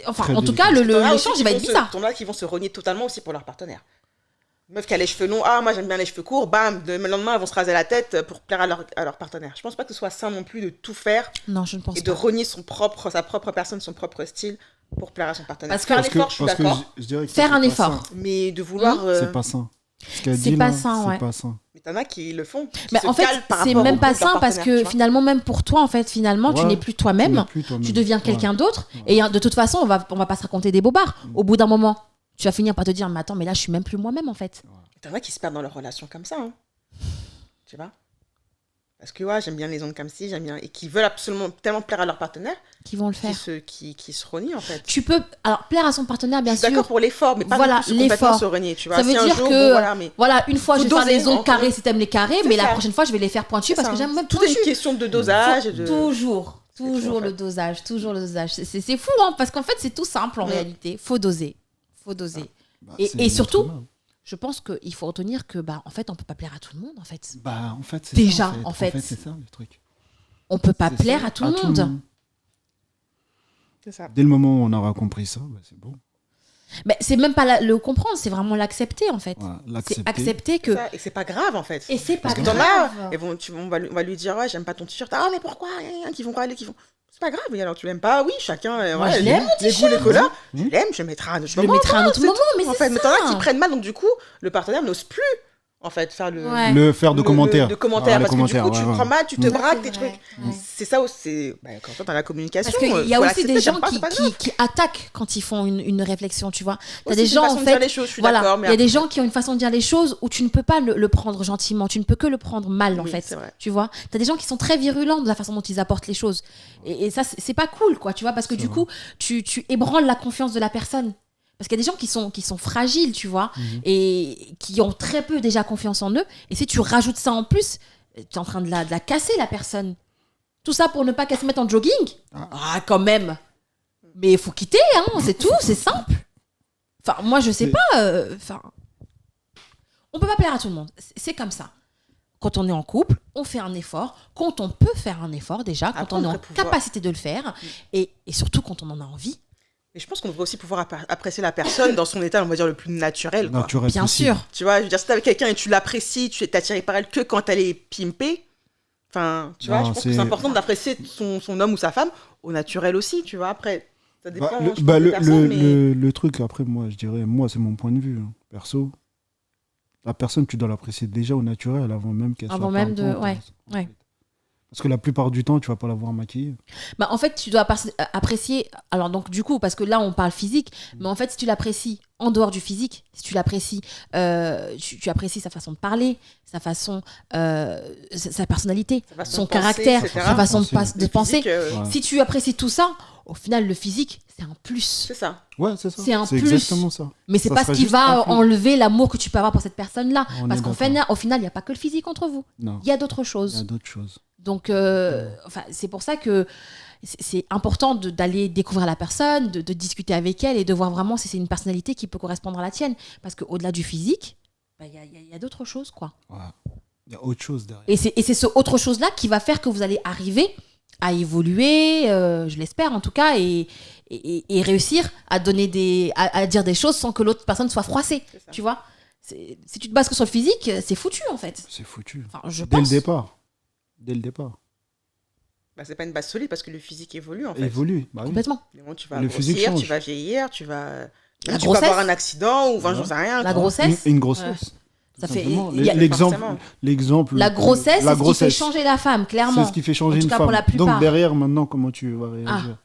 Enfin, Très en tout délicat. cas, T'en as l'échange aussi il va qui être vont bizarre. T'en as qui vont se renier totalement aussi pour leur partenaire. Meuf qui a les cheveux longs, ah moi j'aime bien les cheveux courts, bam, le lendemain elles vont se raser la tête pour plaire à leur partenaire. Je pense pas que ce soit sain non plus de tout faire Non, je ne pense et de pas. renier sa propre personne, son propre style pour plaire à son partenaire. Parce que- Faire un Parce que, effort, je suis parce que d'accord, je dirais que Faire c'est un pas effort. sain. mais de vouloir. C'est pas sain. Ce qu'elle C'est dit pas là, sain, ouais. c'est pas sain. Mais t'en as qui le font. Qui Mais se en fait, calent par c'est rapport même au pas goût de leur sain parce partenaire, que tu vois. finalement, même pour toi, en fait, finalement, tu Ouais. n'es plus Tu toi-même. n'es plus toi-même. Tu deviens quelqu'un Ouais. d'autre. Et de toute façon, on va pas se raconter des bobards. Au bout d'un moment, tu vas finir par te dire, mais attends, mais là, je suis même plus moi-même, en fait. T'en as qui se perdent dans leur relation comme ça. Hein. Tu vois. Parce que ouais, j'aime bien les ondes comme ci, j'aime bien. Et qui veulent absolument tellement plaire à leur partenaire Qui vont le faire. qui se renient en fait. Tu peux, alors, plaire à son partenaire, bien Je suis d'accord sûr. pour l'effort, mais pas Voilà, non plus complètement l'effort. se renier, tu vois. Ça veut Si un dire jour, que, bon, voilà, mais voilà, une fois, Faut je vais faire doser, des ongles encore. carrés si t'aimes les carrés, C'est mais la ça. prochaine fois, je vais les faire pointus parce que j'aime même tout est une pointus. question de dosage et de. Toujours toujours, en le fait. dosage, toujours le dosage. C'est fou, hein, parce qu'en fait, c'est tout simple en réalité. Faut doser. Faut doser. C'est Et notre surtout, humain. je pense qu'il faut retenir que, en fait, on peut pas plaire à tout le monde, en fait. En fait, c'est Déjà, ça, en fait. c'est ça le truc. On peut pas C'est plaire ça, à tout le monde. C'est ça. Dès le moment où on aura compris ça, c'est bon. Mais c'est même pas le comprendre, c'est vraiment l'accepter, en fait. Voilà, C'est l'accepter. accepter que... Ça, et c'est pas grave en fait. Et c'est pas Parce que t'en grave. as, on va lui dire, ouais, j'aime pas ton t-shirt. Ah, mais pourquoi? Qui vont râler, qui vont. C'est pas grave, et alors tu l'aimes pas? Oui, chacun. Moi, ouais, je l'aime, mon les goûts, les couleurs. Mmh. Je l'aime, je le mettrai à un autre Je le moment. mettrai à un autre c'est moment, tout, mais en c'est fait. Mais t'en as ça. qui prennent mal, donc du coup, le partenaire n'ose plus, en fait, faire le. Ouais. Le faire de commentaires. De commentaires, Ah, les parce que du coup, commentaires, tu ouais, le ouais. prends mal, tu te Ça, braques, c'est tes vrai. trucs. Ouais. C'est ça aussi. Quand toi, dans la communication. Parce qu'il y a faut aussi des l'accepter, gens t'aimes pas, c'est pas grave. qui attaquent quand ils font une réflexion, tu vois. T'as Aussi, des c'est gens, une façon en de dire fait, les choses, je suis voilà, d'accord, mais il y a des après- gens qui ont une façon de dire les choses où tu ne peux pas le prendre gentiment, tu ne peux que le prendre mal, en Oui, fait. c'est vrai. Tu vois. T'as des gens qui sont très virulents de la façon dont ils apportent les choses. Et ça, c'est pas cool, quoi, tu vois, parce que C'est du vrai. coup, tu ébranles la confiance de la personne. Parce qu'il y a des gens qui sont fragiles, tu vois, et qui ont très peu déjà confiance en eux. Et si tu rajoutes ça en plus, tu es en train de la casser, la personne. Tout ça pour ne pas qu'elle se mette en jogging. Ah, quand même. Mais il faut quitter, hein, c'est tout, c'est simple. Enfin, moi, je sais C'est- pas. On peut pas plaire à tout le monde. C'est comme ça. Quand on est en couple, on fait un effort. Quand on peut faire un effort, déjà, quand Après, on est on en devrait pouvoir. capacité de le faire. Et surtout quand on en a envie. Et je pense qu'on devrait aussi pouvoir apprécier la personne dans son état, on va dire, le plus naturel. Quoi. Naturel Bien possible. sûr. Tu vois, je veux dire, si t'es avec quelqu'un et tu l'apprécies, tu es attiré par elle que quand elle est pimpée, enfin, tu vois, Non, je pense que c'est- c'est important d'apprécier son homme ou sa femme au naturel aussi, tu vois. Après, ça dépend Bah, je le, pense, bah, des le, personnes, le, mais... le truc, après, moi, je dirais, moi, c'est mon point de vue, hein, perso. La personne, tu dois l'apprécier déjà au naturel avant même qu'elle soit Avant même pimpante, ouais, en fait. ouais. Parce que la plupart du temps, tu vas pas la voir maquillée. Bah, en fait, tu dois apprécier. Alors, donc, du coup, parce que là, on parle physique, mais en fait, si tu l'apprécies en dehors du physique, si tu l'apprécies, tu apprécies sa façon de parler, sa façon, sa personnalité, Sa façon son de penser, caractère, etc. sa façon de, Penser. de penser. Physique, Ouais. Si tu apprécies tout ça, au final, le physique, c'est un plus. C'est ça. Ouais, c'est ça. C'est un plus. exactement ça. Mais c'est Ça pas ce sera qui juste un va plus. enlever l'amour que tu peux avoir pour cette personne-là. On Parce est qu'au d'accord. final, il n'y a pas que le physique entre vous. Non, Il y a d'autres il y a choses. d'autres choses. Donc, enfin, c'est pour ça que c'est important d'aller découvrir la personne, de discuter avec elle et de voir vraiment si c'est une personnalité qui peut correspondre à la tienne. Parce qu'au-delà du physique, il y a d'autres choses, quoi. Ouais. Il y a autre chose derrière. Et c'est ce autre chose-là qui va faire que vous allez arriver à évoluer, je l'espère en tout cas, et réussir à donner à dire des choses sans que l'autre personne soit froissée. C'est ça. Tu vois, si tu te bases que sur le physique, c'est foutu en fait. C'est foutu. Enfin, je Dès pense. le départ. Dès le départ. Bah, c'est pas une base solide parce que le physique évolue, en fait. Évolue. Bah oui. Complètement. Des moments, tu vas Le physique grossir, change. tu vas vieillir, tu vas... La tu grossesse. vas avoir un accident ou enfin, Ouais. j'en sais rien. La quoi. grossesse. Une grossesse. Ça Tout fait- simplement. il y a- L'exemple, Forcément. l'exemple. La grossesse, la c'est ce qui fait grossesse. changer la femme, clairement. C'est ce qui fait changer En tout une cas, femme. pour la plupart. Donc derrière, maintenant, comment tu vas réagir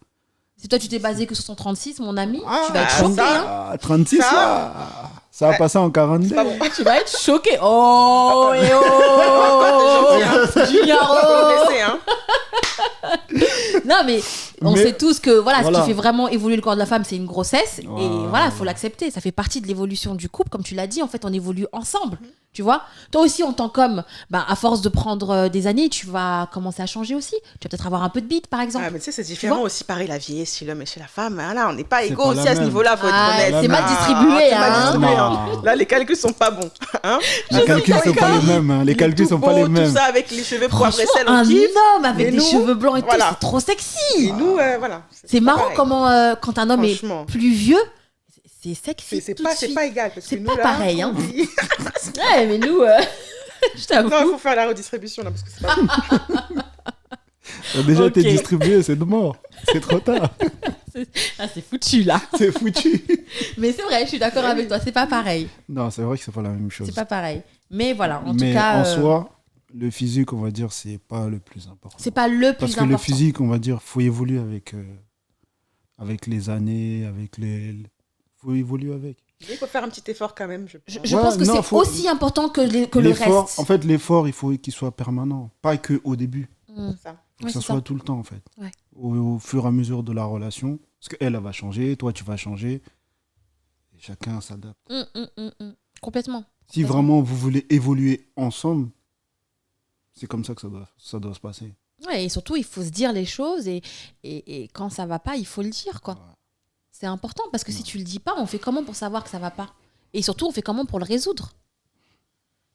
Si toi tu t'es basé que sur son 36, mon ami, Ah, tu vas être ça- choqué. Hein. Ah, 36 Ça- là, ça va Ouais. passer en 42. C'est pas bon. Tu vas être choqué. Oh, et oh, Junior, oh. Blessé, hein. Non, mais on Mais- sait tous que voilà, voilà. ce qui fait vraiment évoluer le corps de la femme, c'est une grossesse. Et Voilà. voilà, il faut l'accepter. Ça fait partie de l'évolution du couple. Comme tu l'as dit, en fait, on évolue ensemble. Tu vois, toi aussi, en tant qu'homme, à force de prendre des années, tu vas commencer à changer aussi. Tu vas peut-être avoir un peu de bite, par exemple. Ah, mais tu sais, c'est différent vois aussi, pareil, la vieillesse chez l'homme et chez la femme. Ah, là, on n'est pas C'est égaux pas aussi la à ce même. niveau-là, faut être Ah, honnête. c'est mal Ah, distribué, c'est mal hein. distribué, hein. Non. Là, les calculs sont pas bons. Hein. Les calculs sont pas les mêmes. Hein. Les calculs sont pas les mêmes. Tout ça avec les cheveux poivre et Franchement, sel, on un kiffe. homme avec Mais des nous, cheveux blancs et voilà. tout, c'est trop Et sexy. nous, voilà. C'est pas marrant pareil. comment, quand un homme est Franchement. plus vieux, c'est sexy. C'est tout pas, de c'est suite. pas égal. Parce C'est que pas nous, là, pareil, hein. oui. Ouais, mais nous, je t'avoue. Non, il faut faire la redistribution, là, parce que c'est pas bon. Ça a déjà été Ok. distribué, c'est de mort. C'est trop tard. Ah, c'est foutu là. C'est foutu. Mais c'est vrai, je suis d'accord avec toi, c'est pas pareil. Non, c'est vrai que c'est pas la même chose. C'est pas pareil. Mais voilà, en Mais tout cas, en soi, le physique, on va dire, c'est pas le plus important. c'est pas le plus Parce que important. le physique, on va dire, faut évoluer avec les années, faut évoluer avec. Il faut faire un petit effort quand même, je pense. Je Ouais, pense que non, c'est faut- aussi important que le L'effort, reste. en fait, l'effort, il faut qu'il soit permanent, pas que au début. Mm. Ça. Faut que Ouais, ça c'est soit ça. tout le temps, en fait. Ouais. Au fur et à mesure de la relation, parce qu'elle, elle va changer, toi, tu vas changer, et chacun s'adapte. Complètement. Si vraiment vous voulez évoluer ensemble, c'est comme ça que ça doit se passer. Ouais, et surtout, il faut se dire les choses et quand ça va pas, il faut le dire, quoi. Ouais. C'est important parce que si tu le dis pas, on fait comment pour savoir que ça va pas? Et surtout, on fait comment pour le résoudre?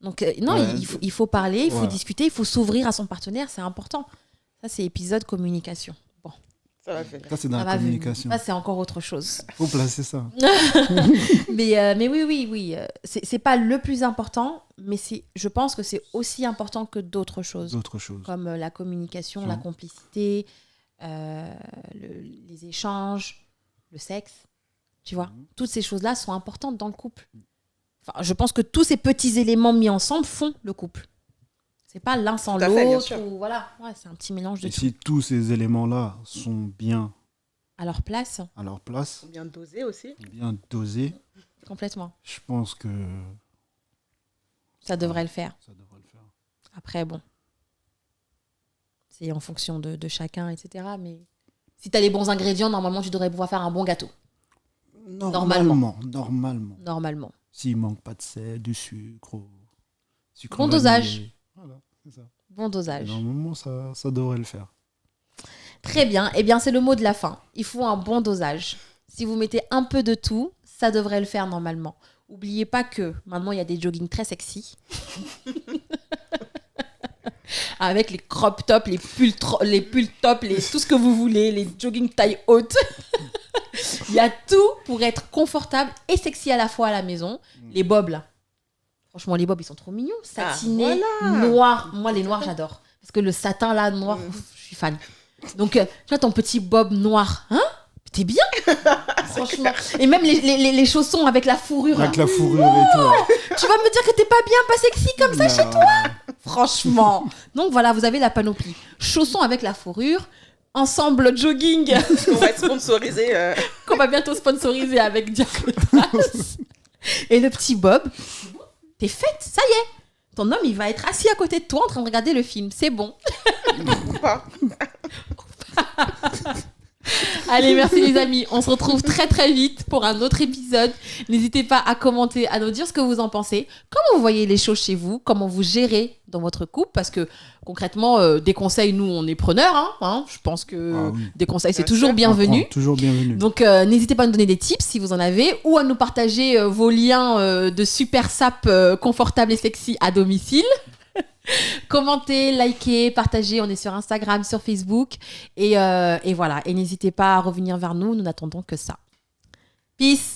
Donc, non, Ouais. il faut parler, il faut Ouais. discuter, il faut s'ouvrir à son partenaire, c'est important. Ça, c'est épisode communication. Bon, Ça va venir. Ça, c'est dans ça la va venir. communication. Ça, c'est encore autre chose. Faut placer ça. Mais oui. C'est pas le plus important, mais je pense que c'est aussi important que d'autres choses. D'autres choses. Comme la communication, Tiens. la complicité, les échanges, le sexe. Tu vois, toutes ces choses-là sont importantes dans le couple. Enfin, je pense que tous ces petits éléments mis ensemble font le couple. C'est pas l'un sans Tout à fait, bien l'autre. sûr. Ou voilà, ouais, c'est un petit mélange de Et tout. si tous ces éléments-là sont bien À leur place, à leur place, Bien dosé aussi. bien dosés, complètement. je pense que Ça devrait le faire. ça devrait le faire. Après, bon, c'est en fonction de chacun, etc. Mais si tu as les bons ingrédients, normalement, tu devrais pouvoir faire un bon gâteau. Normalement. Normalement. S'il manque pas de sel, du sucre, sucre Bon vanillé. dosage. Voilà, c'est ça. Bon dosage. Normalement, ça devrait le faire. Très bien. Eh bien, c'est le mot de la fin. Il faut un bon dosage. Si vous mettez un peu de tout, ça devrait le faire normalement. Oubliez pas que maintenant, il y a des joggings très sexy. Avec les crop tops, les pulls tops, tout ce que vous voulez, les joggings taille haute. Il y a tout pour être confortable et sexy à la fois à la maison. Les bobs, là. Franchement, les bobs, ils sont trop mignons. Satinés, voilà. noirs. Moi, les noirs, j'adore. Parce que le satin, là, noir, je suis fan. Donc, tu vois, ton petit bob noir, hein? T'es bien. Franchement. Et même les chaussons avec la fourrure. Avec là. la fourrure et tout. Tu vas me dire que t'es pas bien, pas sexy comme ça chez toi? Franchement. Donc voilà, vous avez la panoplie. Chaussons avec la fourrure, ensemble jogging On va être sponsorisé. qu'on va bientôt sponsoriser avec Diakotas. Et le petit Bob, t'es faite, ça y est. Ton homme, il va être assis à côté de toi en train de regarder le film. C'est bon. Ou pas. Allez, merci les amis. On se retrouve très très vite pour un autre épisode. N'hésitez pas à commenter, à nous dire ce que vous en pensez. Comment vous voyez les choses chez vous? Comment vous gérez dans votre couple? Parce que concrètement, des conseils, nous, on est preneurs. Hein. Je pense que Ah oui. des conseils, c'est Bien toujours sûr. bienvenu. Toujours bienvenue. Donc, n'hésitez pas à nous donner des tips si vous en avez ou à nous partager vos liens de super sap confortables et sexy à domicile. Commentez, likez, partagez. On est sur Instagram, sur Facebook. Et voilà. Et n'hésitez pas à revenir vers nous. Nous n'attendons que ça. Peace!